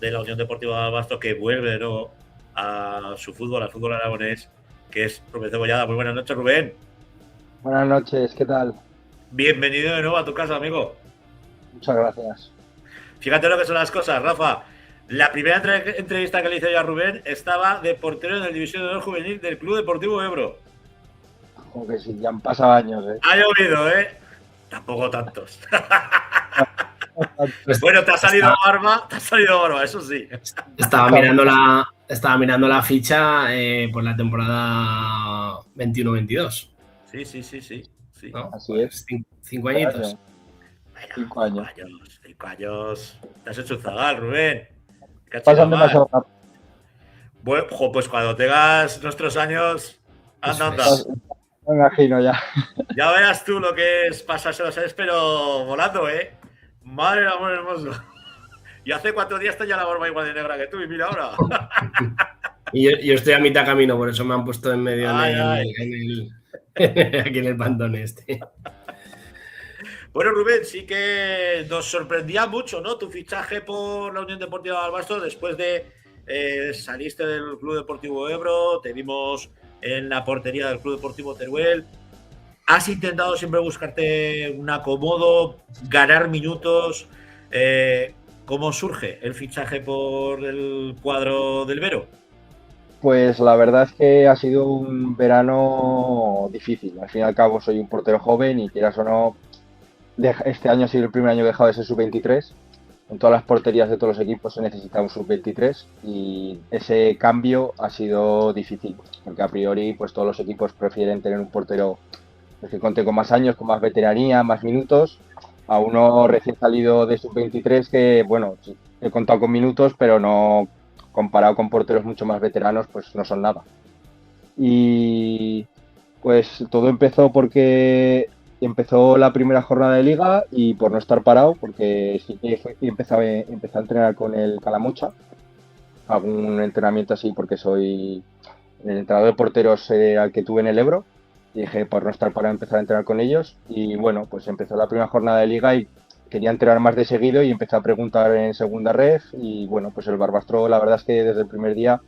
de la Unión Deportiva Basto, que vuelve de nuevo a su fútbol, al fútbol aragonés, que es Rubén Cebollada. Muy buenas noches, Rubén. Buenas noches, ¿qué tal? Bienvenido de nuevo a tu casa, amigo. Muchas gracias. Fíjate lo que son las cosas, Rafa. La primera entrevista que le hice yo a Rubén estaba de portero en el División de Honor Juvenil del Club Deportivo Ebro. Como que sí, ya han pasado años, ¿eh? Ha llovido, ¿eh? Tampoco tantos. Bueno, te ha salido barba, eso sí. Estaba mirando la ficha por la temporada 21-22. Sí. ¿No? Así es. 5 añitos. Bueno, 5 años. Te has hecho un zagal, Rubén. Pasan demasiado rápido. Bueno, pues cuando tengas nuestros años, anda. Me imagino ya. Ya verás tú lo que es pasarse los años, pero volando, ¿eh? Madre del amor hermoso. Y hace 4 días tenía la barba igual de negra que tú, y mira ahora. Y yo estoy a mitad camino, por eso me han puesto en medio aquí en el pantón este. Bueno, Rubén, sí que nos sorprendía mucho, ¿no? Tu fichaje por la Unión Deportiva Balbasto después de saliste del Club Deportivo Ebro, te vimos en la portería del Club Deportivo Teruel. Has intentado siempre buscarte un acomodo, ganar minutos. ¿Cómo surge el fichaje por el cuadro del Vero? Pues la verdad es que ha sido un verano difícil. Al fin y al cabo soy un portero joven y quieras o no, este año ha sido el primer año que he dejado de ser sub-23. En todas las porterías de todos los equipos se necesita un sub-23 y ese cambio ha sido difícil, porque a priori pues todos los equipos prefieren tener un portero que cuente con más años, con más veteranía, más minutos, a uno recién salido de sub-23 que, bueno, he contado con minutos, pero no, comparado con porteros mucho más veteranos, pues no son nada. Y pues todo empezó porque empezó la primera jornada de liga y por no estar parado, porque sí que empecé a entrenar con el Calamocha, hago un entrenamiento así porque soy el entrenador de porteros al que tuve en el Ebro, y dije por no estar parado empezar a entrenar con ellos, y bueno, pues empezó la primera jornada de liga y quería entrenar más de seguido y empecé a preguntar en segunda ref, y bueno, pues el Barbastro la verdad es que desde el primer día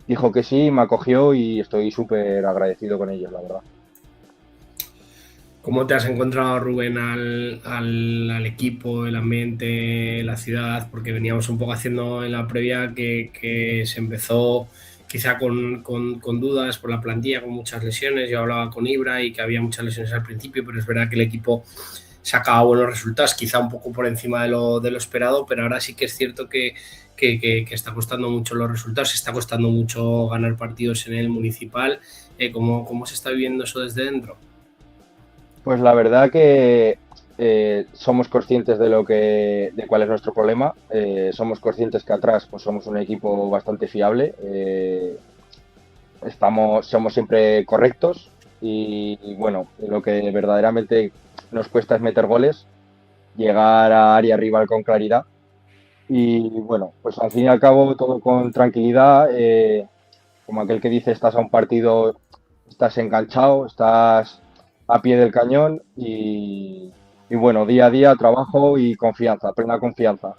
dijo que sí, me acogió y estoy súper agradecido con ellos, la verdad. ¿Cómo te has encontrado, Rubén, al equipo, el ambiente, la ciudad? Porque veníamos un poco haciendo en la previa que se empezó, quizá con dudas por la plantilla, con muchas lesiones. Yo hablaba con Ibra y que había muchas lesiones al principio, pero es verdad que el equipo sacaba buenos resultados, quizá un poco por encima de lo esperado, pero ahora sí que es cierto que está costando mucho los resultados, está costando mucho ganar partidos en el municipal. ¿Cómo se está viviendo eso desde dentro? Pues la verdad que somos conscientes de cuál es nuestro problema. Somos conscientes que atrás pues somos un equipo bastante fiable. Somos siempre correctos y bueno, lo que verdaderamente nos cuesta es meter goles, llegar a área rival con claridad. Y bueno, pues al fin y al cabo todo con tranquilidad, como aquel que dice, estás a un partido, estás enganchado, estás a pie del cañón y bueno, día a día trabajo y confianza, plena confianza.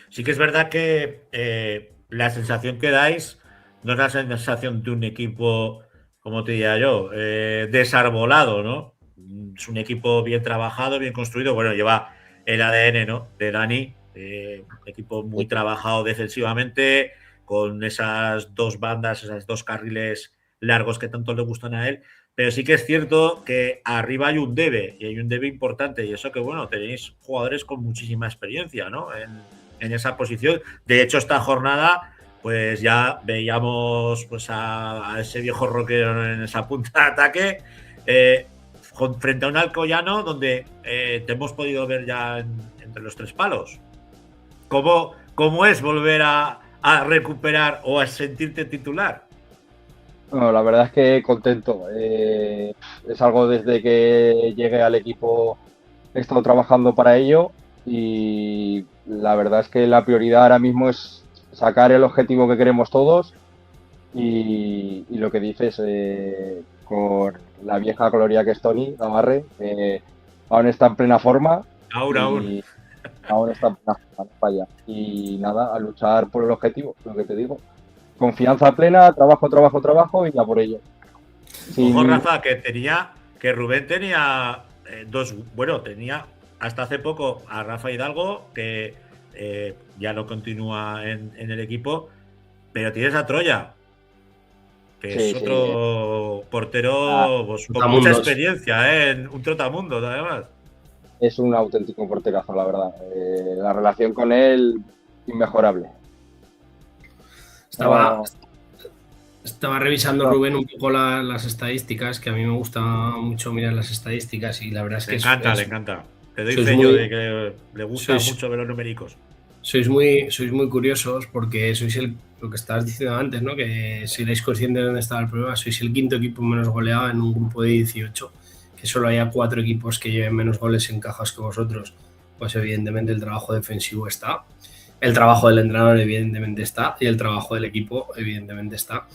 Sí que es verdad que la sensación que dais no es la sensación de un equipo, como te diría yo, desarbolado, ¿no? Es un equipo bien trabajado, bien construido. Bueno, lleva el ADN, ¿no?, de Dani, un equipo muy trabajado defensivamente, con esas dos bandas, esos dos carriles largos que tanto le gustan a él. Pero sí que es cierto que arriba hay un debe, y hay un debe importante, y eso que, bueno, tenéis jugadores con muchísima experiencia, ¿no?, en esa posición. De hecho, esta jornada, pues ya veíamos pues a ese viejo rockero en esa punta de ataque, frente a un Alcoyano donde te hemos podido ver ya entre los tres palos. ¿Cómo es volver a recuperar o a sentirte titular? Bueno, la verdad es que contento. Es algo desde que llegué al equipo he estado trabajando para ello y la verdad es que la prioridad ahora mismo es sacar el objetivo que queremos todos y lo que dices, con la vieja gloria que es Toni Gamarre, aún está en plena forma. Aún está en plena forma, vaya. Y nada, a luchar por el objetivo, lo que te digo. Confianza plena, trabajo y ya por ello. Ojo, Rafa, que Rubén tenía tenía hasta hace poco a Rafa Hidalgo, que ya no continúa en el equipo, pero tienes a Troya, que es otro portero pues, con mucha experiencia, un trotamundos además. Es un auténtico porterazo, la verdad. La relación con él, inmejorable. Estaba revisando, Rubén, un poco las estadísticas, que a mí me gusta mucho mirar las estadísticas y la verdad es que le encanta. Te doy fe yo de que le gusta mucho ver los numéricos. Sois muy curiosos porque sois lo que estabas diciendo antes, ¿no?, que si erais conscientes de dónde estaba el problema, sois el quinto equipo menos goleado en un grupo de 18, que solo haya 4 equipos que lleven menos goles en cajas que vosotros. Pues evidentemente el trabajo defensivo está. El trabajo del entrenador evidentemente está y el trabajo del equipo evidentemente está.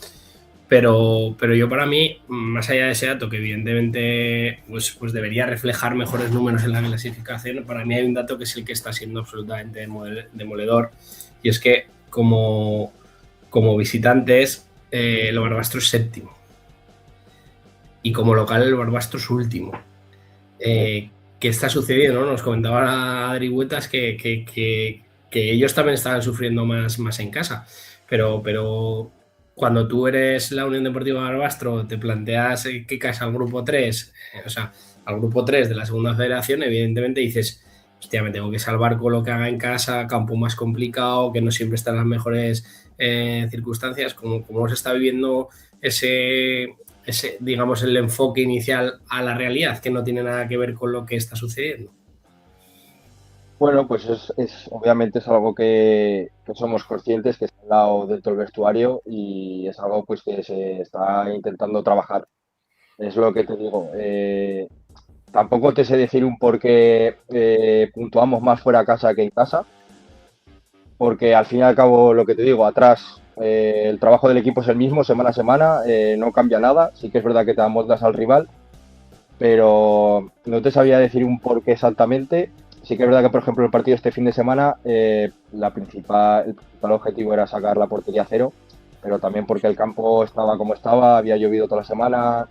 Pero yo, para mí, más allá de ese dato que evidentemente pues debería reflejar mejores números en la clasificación, para mí hay un dato que es el que está siendo absolutamente demoledor, y es que como visitantes el Barbastro es séptimo y como local el Barbastro es último. ¿Qué está sucediendo, no? Nos comentaba Adri Huetas que ellos también estaban sufriendo más en casa, pero cuando tú eres la Unión Deportiva Barbastro, te planteas que caes al grupo 3, al grupo 3 de la segunda federación, evidentemente dices, hostia, me tengo que salvar con lo que haga en casa, campo más complicado, que no siempre están en las mejores circunstancias. ¿Cómo se está viviendo ese, digamos, el enfoque inicial a la realidad, que no tiene nada que ver con lo que está sucediendo? Bueno, pues obviamente es algo que somos conscientes, que está al lado dentro del vestuario y es algo pues que se está intentando trabajar. Es lo que te digo. Tampoco te sé decir un por qué puntuamos más fuera de casa que en casa, porque al fin y al cabo, lo que te digo, atrás el trabajo del equipo es el mismo semana a semana, no cambia nada. Sí que es verdad que te amoldas al rival, pero no te sabría decir un por qué exactamente. Sí que es verdad que, por ejemplo, el partido este fin de semana, el principal objetivo era sacar la portería a cero, pero también porque el campo estaba como estaba, había llovido toda la semana,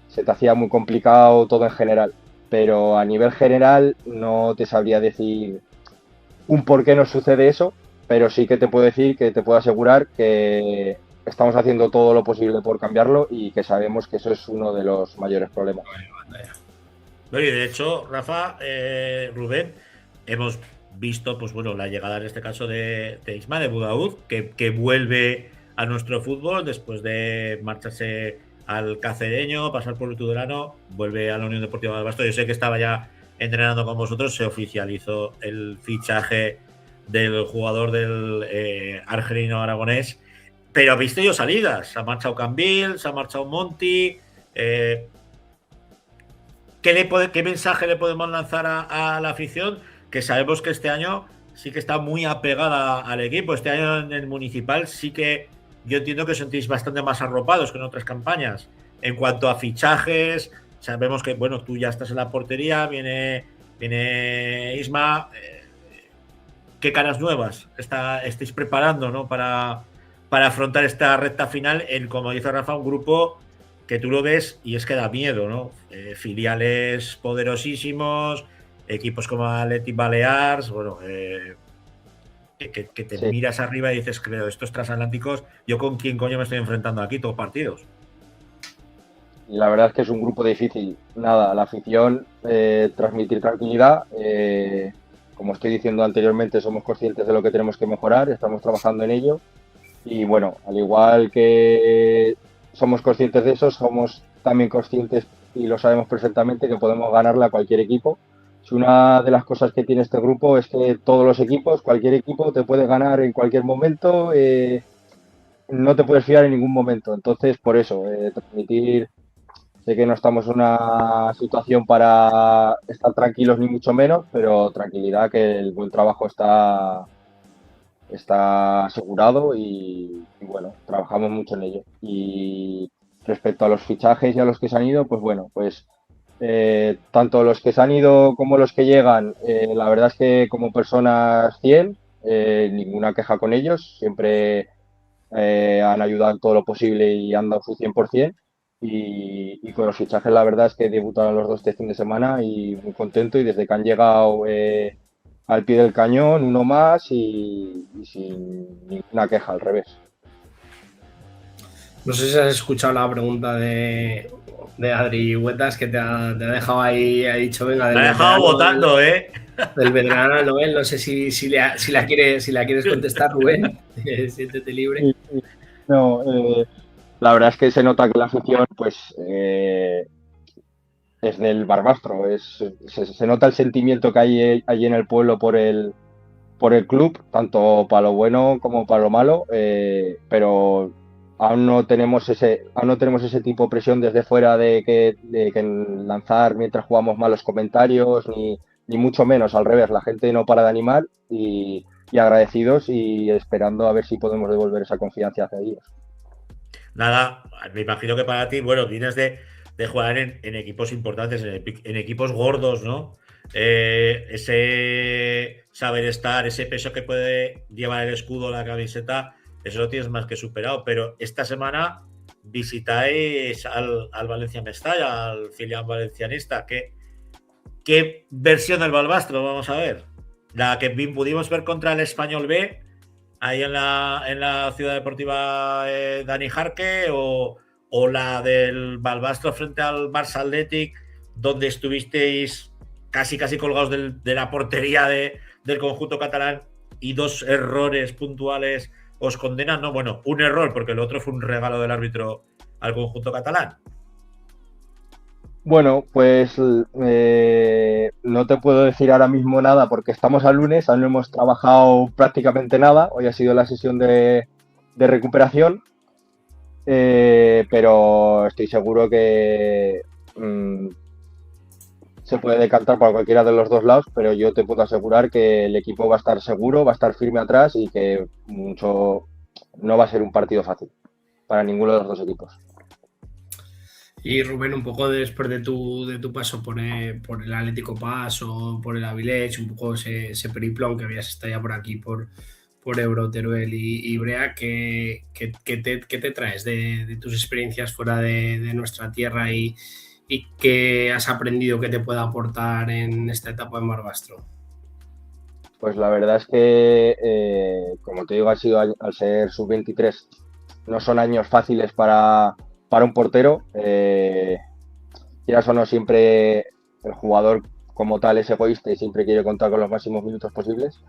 se te hacía muy complicado todo en general. Pero a nivel general no te sabría decir un por qué nos sucede eso, pero sí que te puedo decir, que te puedo asegurar que estamos haciendo todo lo posible por cambiarlo y que sabemos que eso es uno de los mayores problemas. No, y de hecho, Rafa, Rubén, hemos visto, pues bueno, la llegada en este caso de Isma, de Budaoud, que vuelve a nuestro fútbol después de marcharse al Cacereño, pasar por el Tudelano, vuelve a la Unión Deportiva Balbastro. Yo sé que estaba ya entrenando con vosotros, se oficializó el fichaje del jugador del argelino aragonés, pero habéis tenido salidas, se ha marchado Cambil, se ha marchado Monti. ¿Qué mensaje le podemos lanzar a la afición? Que sabemos que este año sí que está muy apegada al equipo. Este año en el municipal sí que yo entiendo que os sentís bastante más arropados que en otras campañas. En cuanto a fichajes, sabemos que, bueno, tú ya estás en la portería, viene Isma. ¿Qué caras nuevas estáis preparando, ¿no? para afrontar esta recta final en, como dice Rafa, un grupo que tú lo ves y es que da miedo, ¿no? Filiales poderosísimos, equipos como Athletic Balears, bueno, que te Sí. miras arriba y dices, creo, estos transatlánticos, ¿yo con quién coño me estoy enfrentando aquí todos partidos? Y la verdad es que es un grupo difícil. Nada, la afición, transmitir tranquilidad. Como estoy diciendo anteriormente, somos conscientes de lo que tenemos que mejorar, estamos trabajando en ello. Y bueno, al igual que somos conscientes de eso, somos también conscientes y lo sabemos perfectamente que podemos ganarle a cualquier equipo. Si una de las cosas que tiene este grupo es que todos los equipos, cualquier equipo te puede ganar en cualquier momento, no te puedes fiar en ningún momento. Entonces, por eso, transmitir, sé que no estamos en una situación para estar tranquilos ni mucho menos, pero tranquilidad, que el buen trabajo está asegurado y bueno, trabajamos mucho en ello. Y respecto a los fichajes y a los que se han ido, pues bueno, pues tanto los que se han ido como los que llegan, la verdad es que como personas 100, ninguna queja con ellos, siempre han ayudado en todo lo posible y han dado su 100%. Y con los fichajes la verdad es que debutaron los dos este fin de semana y muy contento, y desde que han llegado al pie del cañón, uno más y sin ninguna queja, al revés. No sé si has escuchado la pregunta de Adri Huetas, que te ha dejado ahí, ha dicho, venga, Me ha dejado votando, del veterano al Nobel. No sé si la quieres contestar, Rubén. Siéntete libre. No, la verdad es que se nota que la afición, pues, es del Barbastro. Se nota el sentimiento que hay allí en el pueblo por el club, tanto para lo bueno como para lo malo, pero aún no tenemos ese tipo de presión desde fuera de que lanzar mientras jugamos malos comentarios, ni mucho menos, al revés. La gente no para de animar y agradecidos y esperando a ver si podemos devolver esa confianza hacia ellos. Nada, me imagino que para ti, bueno, vienes de jugar en equipos importantes, en equipos gordos, ¿no? Ese saber estar, ese peso que puede llevar el escudo, la camiseta, eso lo tienes más que superado. Pero esta semana visitáis al Valencia Mestalla, al filial valencianista. ¿Qué versión del Balbastro vamos a ver? ¿La que pudimos ver contra el Español B, ahí en la ciudad deportiva Dani Jarque, o la del Balbastro frente al Barça Athletic, donde estuvisteis casi colgados de la portería del conjunto catalán y dos errores puntuales os condenan? No, bueno, un error, porque el otro fue un regalo del árbitro al conjunto catalán. Bueno, pues no te puedo decir ahora mismo nada porque estamos al lunes, aún no hemos trabajado prácticamente nada. Hoy ha sido la sesión de recuperación, pero estoy seguro que se puede decantar para cualquiera de los dos lados, pero yo te puedo asegurar que el equipo va a estar seguro, va a estar firme atrás y que no va a ser un partido fácil para ninguno de los dos equipos. Y Rubén, un poco después de tu paso por el Atlético Paz o por el Avilés, un poco ese periplón que habías estado ya por aquí, por Ebro, Teruel y Brea, ¿qué te traes de tus experiencias fuera de nuestra tierra y qué has aprendido que te pueda aportar en esta etapa en Barbastro? Pues la verdad es que, como te digo, al ser sub-23, no son años fáciles para un portero. Quieras o no, siempre el jugador como tal es egoísta y siempre quiere contar con los máximos minutos posibles.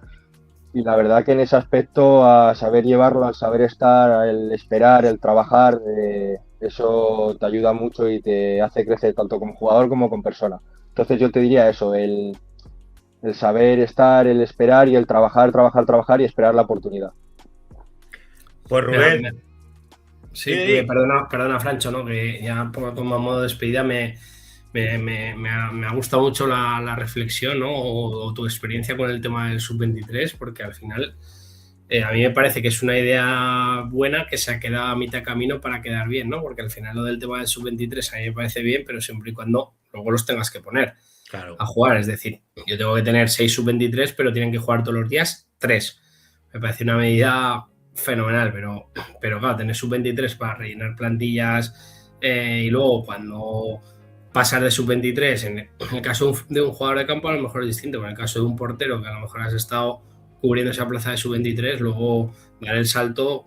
Y la verdad que en ese aspecto, a saber llevarlo, al saber estar, el esperar, el trabajar, eso te ayuda mucho y te hace crecer tanto como jugador como como persona. Entonces yo te diría eso, el saber estar, el esperar y el trabajar y esperar la oportunidad. Pues Rubén. Sí, perdona, Francho, ¿no? Que ya como modo de despedida me ha gustado mucho la reflexión, ¿no? O tu experiencia con el tema del sub-23, porque al final a mí me parece que es una idea buena que se ha quedado a mitad camino para quedar bien, ¿no? Porque al final lo del tema del sub-23 a mí me parece bien, pero siempre y cuando luego los tengas que poner a jugar. Es decir, yo tengo que tener 6 sub-23, pero tienen que jugar todos los días 3. Me parece una medida fenomenal, pero claro, tener sub-23 para rellenar plantillas y luego cuando pasar de sub-23, en el caso de un jugador de campo a lo mejor es distinto, pero en el caso de un portero que a lo mejor has estado cubriendo esa plaza de sub-23, luego dar el salto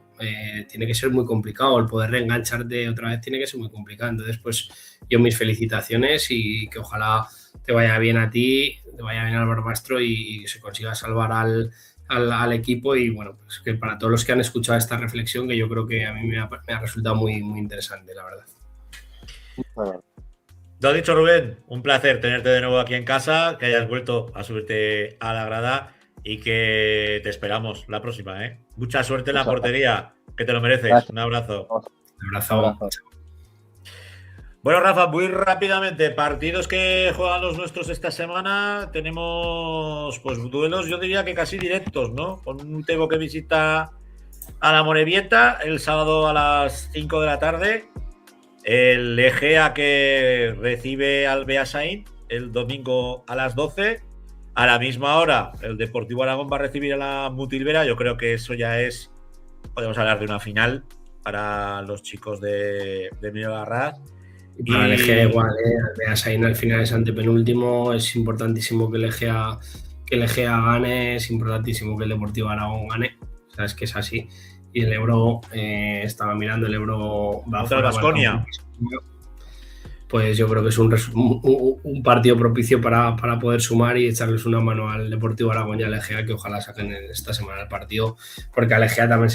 tiene que ser muy complicado, el poder reengancharte otra vez tiene que ser muy complicado. Entonces, pues yo mis felicitaciones y que ojalá te vaya bien a ti, te vaya bien al Barbastro y se consiga salvar al equipo. Y bueno, pues que para todos los que han escuchado esta reflexión, que yo creo que a mí me ha resultado muy, muy interesante, la verdad. Lo has dicho, Rubén, un placer tenerte de nuevo aquí en casa, que hayas vuelto a subirte a la grada y que te esperamos la próxima, ¿eh? Mucha suerte en la portería, que te lo mereces. Gracias. Un abrazo. Un abrazo. Bueno, Rafa, muy rápidamente, partidos que juegan los nuestros esta semana. Tenemos pues duelos, yo diría que casi directos, ¿no? Con un Tebo que visita a la Morevieta el sábado a las 5 de la tarde. El Egea que recibe al Beasain el domingo a las 12. A la misma hora, el Deportivo Aragón va a recibir a la Mutilvera. Yo creo que eso ya es, podemos hablar de una final para los chicos de Emilio Garrás. Y para el Egea igual, el Beasain al final es antepenúltimo. Es importantísimo que el Egea gane, es importantísimo que el Deportivo Aragón gane. O sea, es que es así. Y el Ebro, estaba mirando, el Ebro va contra el Baskonia. Pues yo creo que es un partido propicio para poder sumar y echarles una mano al Deportivo Aragón y al Egea, que ojalá saquen esta semana el partido, porque al Egea también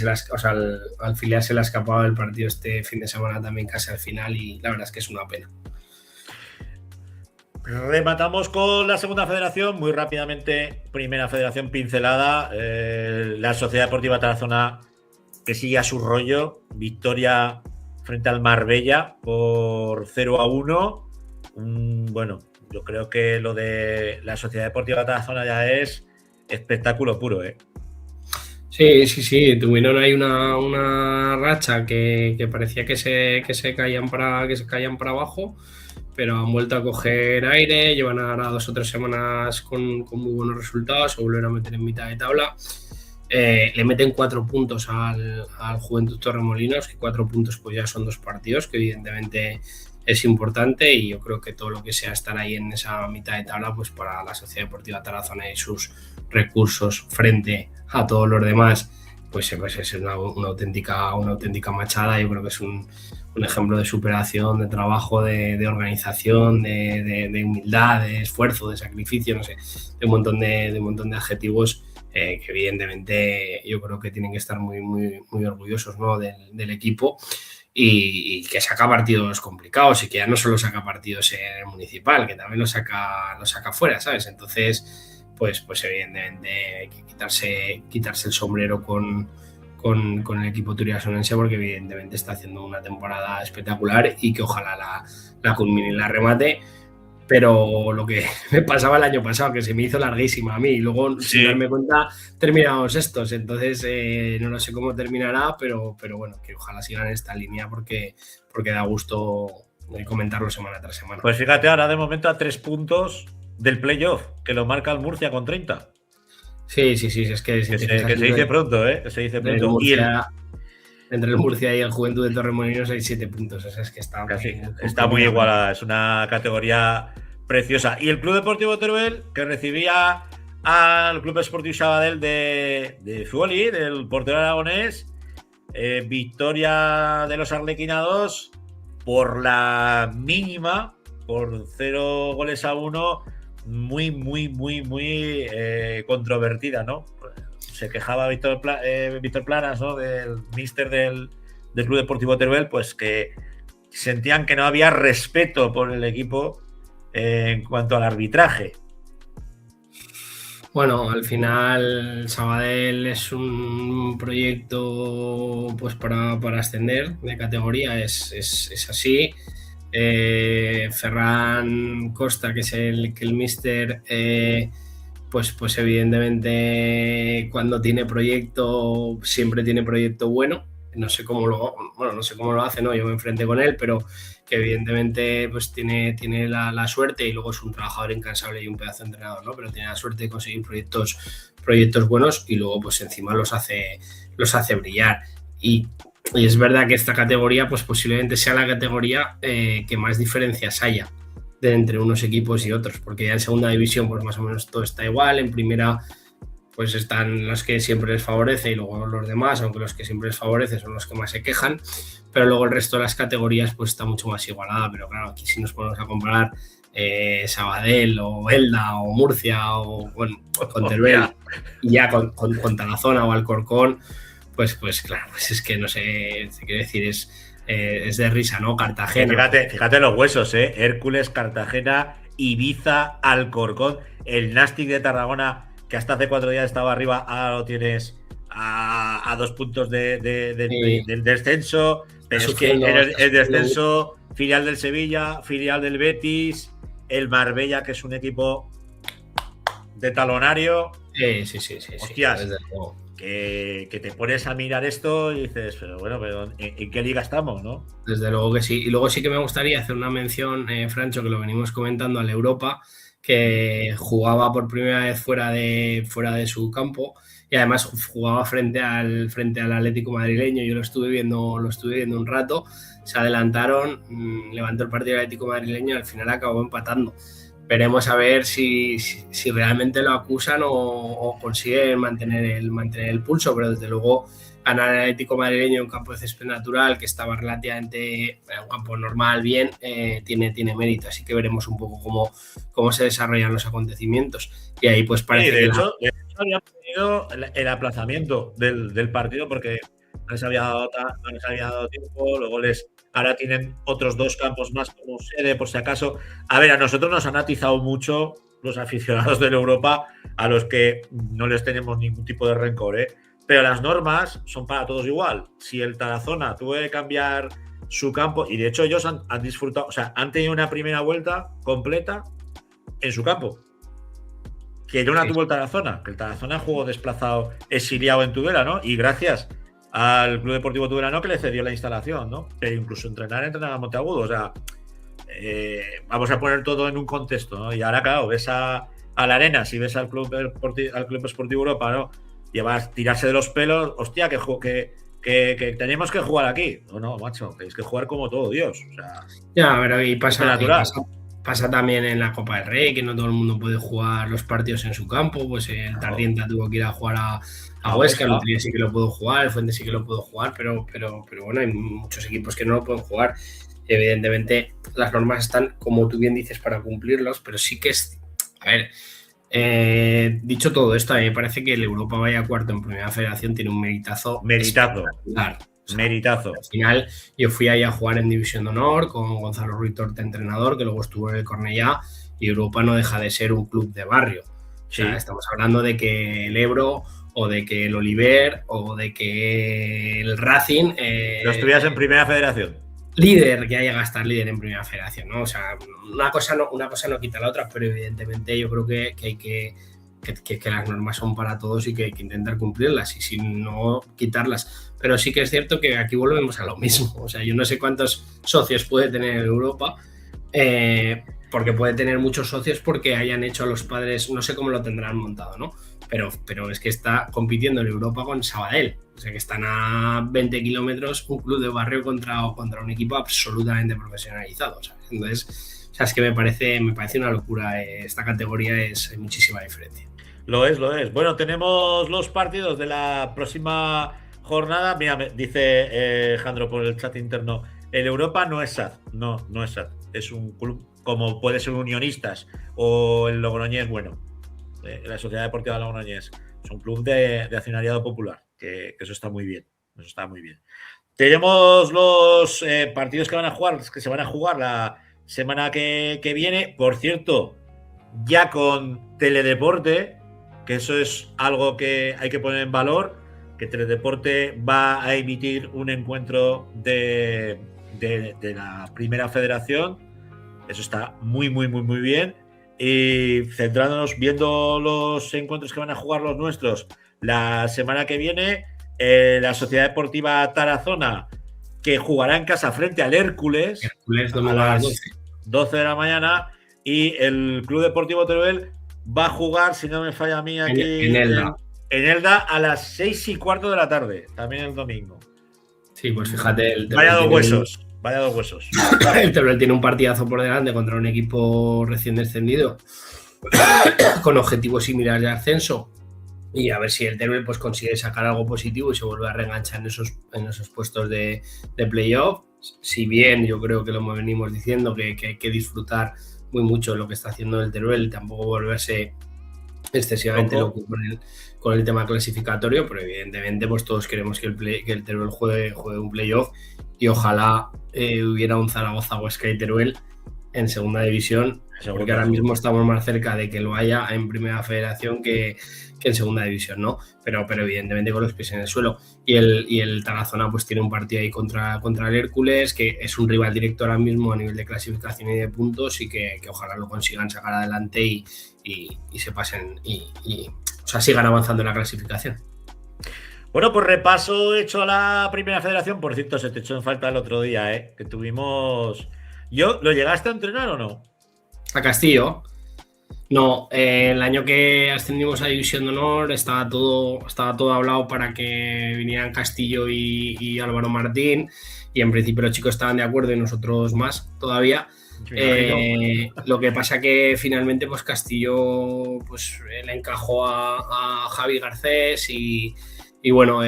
al filial se le ha escapado el partido este fin de semana también casi al final y la verdad es que es una pena. Rematamos con la segunda federación, muy rápidamente. Primera federación pincelada, la Sociedad Deportiva Tarazona que sigue a su rollo, victoria frente al Marbella por 0-1. Bueno, yo creo que lo de la Sociedad Deportiva Tarazona ya es espectáculo puro, ¿eh? Sí, tuvieron ahí una racha que parecía que se caían para abajo, pero han vuelto a coger aire, llevan ahora 2 o 3 semanas con muy buenos resultados, se volvieron a meter en mitad de tabla. Le meten 4 puntos al Juventud Torremolinos, que 4 puntos pues ya son 2 partidos, que evidentemente es importante, y yo creo que todo lo que sea estar ahí en esa mitad de tabla, pues para la Sociedad Deportiva Tarazona y sus recursos frente a todos los demás, pues es una auténtica machada. Yo creo que es un ejemplo de superación, de trabajo, de organización, de humildad, de esfuerzo, de sacrificio, no sé, de un montón de adjetivos que evidentemente yo creo que tienen que estar muy, muy, muy orgullosos, ¿no? del equipo, y que saca partidos complicados, y que ya no solo saca partidos en el municipal, que también lo saca fuera, ¿sabes? Entonces, pues evidentemente hay que quitarse el sombrero con el equipo turiasonense, porque evidentemente está haciendo una temporada espectacular y que ojalá la culmine y la remate. Pero lo que me pasaba el año pasado, que se me hizo larguísima a mí, y luego, sin darme cuenta, terminamos estos. Entonces, no lo sé cómo terminará, pero bueno, que ojalá sigan en esta línea, porque da gusto comentarlo semana tras semana. Pues fíjate, ahora de momento a 3 puntos del playoff, que lo marca el Murcia con 30. Sí, es que se dice pronto, ¿eh? Que se dice pronto. Entre el Murcia y el Juventud de Torremolinos hay 7 puntos. O sea, es que está muy igualada. Es una categoría preciosa. Y el Club Deportivo Teruel, que recibía al Club Esportiu Sabadell de Zuoli, del portero aragonés. Victoria de los arlequinados por la mínima, por 0-1, muy controvertida, ¿no? Se quejaba Víctor Planas, ¿no? Del míster del Club Deportivo Teruel, pues que sentían que no había respeto por el equipo en cuanto al arbitraje. Bueno, al final Sabadell es un proyecto pues para ascender de categoría, es así. Ferran Costa, que es el míster, pues evidentemente cuando tiene proyecto, siempre tiene proyecto bueno. No sé cómo lo hace, ¿no? Yo me enfrenté con él, pero que evidentemente pues tiene la suerte, y luego es un trabajador incansable y un pedazo de entrenador, ¿no? Pero tiene la suerte de conseguir proyectos buenos, y luego pues encima los hace brillar. Y es verdad que esta categoría pues posiblemente sea la categoría que más diferencias haya entre unos equipos y otros, porque ya en segunda división pues más o menos todo está igual. En primera pues están los que siempre les favorece y luego los demás, aunque los que siempre les favorece son los que más se quejan, pero luego el resto de las categorías pues está mucho más igualada. Pero claro, aquí si nos ponemos a comparar Sabadell o Elda o Murcia o bueno, con Teruel y ya con Tarazona o Alcorcón, pues claro, pues es que no sé, te quiero decir, es de risa, ¿no? Cartagena. Fíjate los huesos, Hércules, Cartagena, Ibiza, Alcorcón, el Nastic de Tarragona, que hasta hace 4 días estaba arriba, ahora lo tienes a 2 puntos del descenso. Pero es que el descenso, filial del Sevilla, filial del Betis, el Marbella, que es un equipo de talonario. Sí. Hostias, que te pones a mirar esto y dices, pero bueno, ¿en qué liga estamos, no? Desde luego que sí. Y luego sí que me gustaría hacer una mención, Francho, que lo venimos comentando, al Europa, que jugaba por primera vez fuera de su campo, y además jugaba frente al Atlético madrileño. Yo lo estuve viendo un rato, se adelantaron, levantó el partido del Atlético madrileño y al final acabó empatando. Veremos a ver si realmente lo acusan o consiguen mantener el pulso, pero desde luego ganar el Atlético madrileño en un campo de césped natural, que estaba relativamente en un campo normal, bien, tiene mérito. Así que veremos un poco cómo se desarrollan los acontecimientos. Y ahí pues parece de hecho habían tenido el aplazamiento del partido porque no les había dado tiempo. Luego ahora tienen otros 2 campos más como sede, por si acaso. A ver, a nosotros nos han atizado mucho los aficionados del Europa, a los que no les tenemos ningún tipo de rencor, pero las normas son para todos igual. Si el Tarazona tuvo que cambiar su campo, y de hecho ellos han disfrutado, o sea, han tenido una primera vuelta completa en su campo, que no la tuvo el Tarazona, que el Tarazona jugó desplazado, exiliado en Tudela, ¿no? Y gracias al Club Deportivo Tudelano, que le cedió la instalación, ¿no? Pero incluso entrenar a Monteagudo, o sea, vamos a poner todo en un contexto, ¿no? Y ahora, claro, ves a la Arena, si ves al Club Esportivo Europa, ¿no? Llevas tirarse de los pelos, hostia, que tenemos que jugar aquí. No, macho, tenéis que jugar como todo Dios. O sea, ya, pero y pasa también en la Copa del Rey, que no todo el mundo puede jugar los partidos en su campo. Pues el Tardienta tuvo que ir a jugar a Huesca, el Utría sí que lo puedo jugar, el Fuente sí que lo puedo jugar, pero bueno, hay muchos equipos que no lo pueden jugar. Evidentemente, las normas están, como tú bien dices, para cumplirlos, pero sí que es... A ver... dicho todo esto, a mí me parece que el Europa vaya cuarto en Primera Federación tiene un meritazo. Meritazo. Al final, yo fui ahí a jugar en División de Honor con Gonzalo Ruiz Torte, entrenador, que luego estuvo en el Cornellá, y Europa no deja de ser un club de barrio. O sea, estamos hablando de que el Ebro, o de que el Oliver, o de que el Racing... ¿Lo estuvieras en Primera Federación? Líder, que haya que estar líder en Primera Federación, ¿no? O sea, una cosa no quita la otra, pero evidentemente yo creo que hay que las normas son para todos y que hay que intentar cumplirlas y si no quitarlas. Pero sí que es cierto que aquí volvemos a lo mismo. O sea, yo no sé cuántos socios puede tener Europa, porque puede tener muchos socios porque hayan hecho a los padres, no sé cómo lo tendrán montado, ¿no? Pero es que está compitiendo en Europa con Sabadell. O sea, que están a 20 kilómetros un club de barrio contra un equipo absolutamente profesionalizado, ¿sabes? Entonces, o sea, es que me parece una locura. Esta categoría hay muchísima diferencia. Lo es, lo es. Bueno, tenemos los partidos de la próxima jornada. Mira, dice Jandro por el chat interno, el Europa no es SAD. No, no es SAD. Es un club como puede ser Unionistas o el Logroñés, bueno, la Sociedad Deportiva Logroñés. Es un club de accionariado popular, que eso está muy bien. Eso está muy bien. Tenemos los partidos que se van a jugar la semana que viene. Por cierto, ya con Teledeporte, que eso es algo que hay que poner en valor, que Teledeporte va a emitir un encuentro de la Primera Federación. Eso está muy, muy, muy, muy bien. Y centrándonos, viendo los encuentros que van a jugar los nuestros la semana que viene, la Sociedad Deportiva Tarazona, que jugará en casa frente al Hércules a las 12 de la mañana, y el Club Deportivo Teruel va a jugar, si no me falla a mí, aquí en Elda. En Elda a las 6:15 de la tarde, también el domingo. Sí, pues fíjate. Vaya dos huesos. Vaya dos huesos. El Teruel tiene un partidazo por delante contra un equipo recién descendido con objetivos similares de ascenso, y a ver si el Teruel pues consigue sacar algo positivo y se vuelve a reenganchar en esos puestos de playoff. Si bien yo creo que lo venimos diciendo, que hay que disfrutar muy mucho de lo que está haciendo el Teruel, tampoco volverse excesivamente loco con el tema clasificatorio, pero evidentemente pues todos queremos que el Teruel juegue un playoff, y ojalá hubiera un Zaragoza Huesca y Teruel en segunda división, porque ahora mismo estamos más cerca de que lo haya en Primera Federación que en segunda división, ¿no? Pero evidentemente con los pies en el suelo. Y el Tarazona pues tiene un partido ahí contra el Hércules, que es un rival directo ahora mismo a nivel de clasificación y de puntos, y que ojalá lo consigan sacar adelante y se pasen o sea, sigan avanzando en la clasificación. Bueno, pues repaso hecho a la Primera Federación. Por cierto, se te echó en falta el otro día, que tuvimos... ¿Lo llegaste a entrenar o no? A Castillo. No, el año que ascendimos a División de Honor estaba todo hablado para que vinieran Castillo y Álvaro Martín, y en principio los chicos estaban de acuerdo y nosotros más todavía. Lo que pasa que finalmente pues Castillo pues le encajó a Javi Garcés y bueno,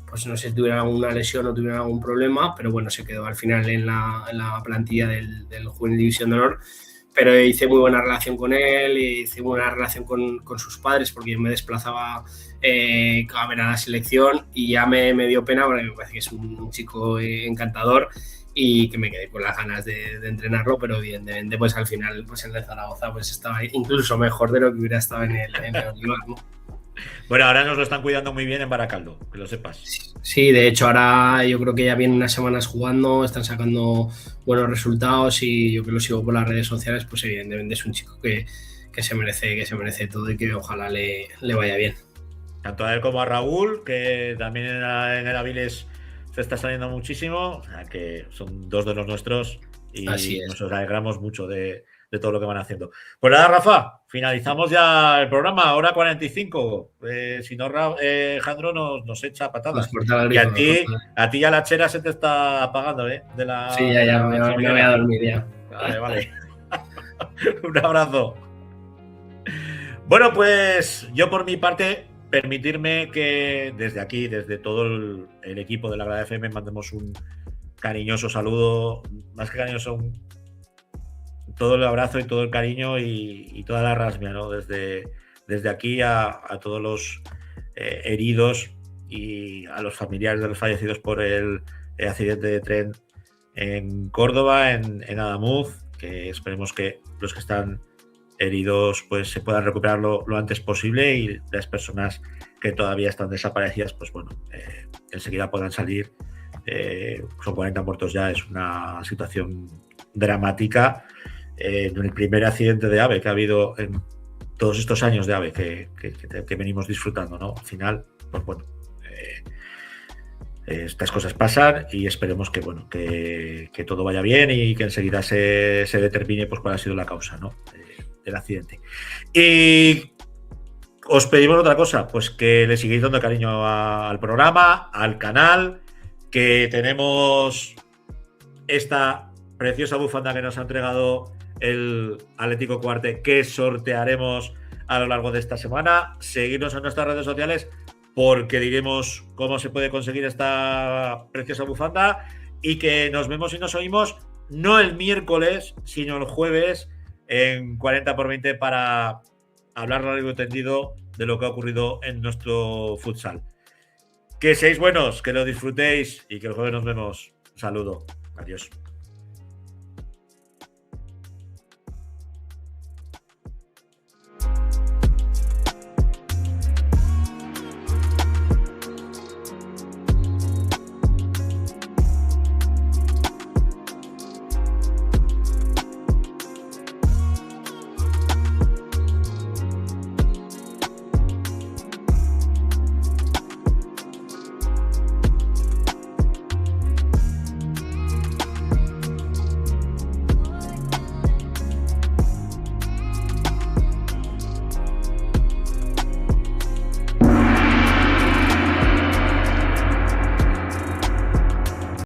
pues no sé si tuviera alguna lesión o tuviera algún problema, pero bueno, se quedó al final en la plantilla del Juvenil División de Honor. Pero hice muy buena relación con él, y hice muy buena relación con sus padres, porque yo me desplazaba a ver a la selección, y ya me dio pena, porque me parece que es un chico encantador y que me quedé con las ganas de entrenarlo, pero evidentemente pues al final pues en el Zaragoza pues estaba incluso mejor de lo que hubiera estado en el Olivar, ¿no? Bueno, ahora nos lo están cuidando muy bien en Baracaldo, que lo sepas. Sí, de hecho ahora yo creo que ya vienen unas semanas jugando, están sacando buenos resultados, y yo que lo sigo por las redes sociales, pues evidentemente es un chico que se merece todo, y que ojalá le vaya bien. Tanto a él como a Raúl, que también en el Avilés se está saliendo muchísimo, o sea que son dos de los nuestros, y nos alegramos mucho de todo lo que van haciendo. Pues nada, Rafa, finalizamos ya el programa, hora 45. Si no, Jandro nos echa patadas. Y a ti ya la chera se te está apagando, ¿eh? Sí, ya me voy a dormir ya. Vale. Un abrazo. Bueno, pues yo por mi parte, permitirme que desde aquí, desde todo el equipo de la Grada FM, mandemos un cariñoso saludo, más que cariñoso, todo el abrazo y todo el cariño y toda la rasmia, ¿no? Desde aquí a todos los heridos y a los familiares de los fallecidos por el accidente de tren en Córdoba, en Adamuz, que esperemos que los que están heridos pues se puedan recuperar lo antes posible, y las personas que todavía están desaparecidas pues bueno, enseguida puedan salir. Son 40 muertos ya, es una situación dramática. En el primer accidente de AVE que ha habido en todos estos años de AVE que venimos disfrutando, ¿no? Al final, pues bueno, estas cosas pasan, y esperemos que bueno, que todo vaya bien, y que enseguida se determine pues cuál ha sido la causa, ¿no? Del accidente. Y os pedimos otra cosa, pues que le sigáis dando cariño al programa, al canal, que tenemos esta preciosa bufanda que nos ha entregado el Atlético Cuarte, que sortearemos a lo largo de esta semana. Seguirnos en nuestras redes sociales porque diremos cómo se puede conseguir esta preciosa bufanda y que nos vemos y nos oímos no el miércoles, sino el jueves en 40x20 para hablar largo y tendido de lo que ha ocurrido en nuestro futsal. Que seáis buenos, que lo disfrutéis y que el jueves nos vemos. Un saludo. Adiós.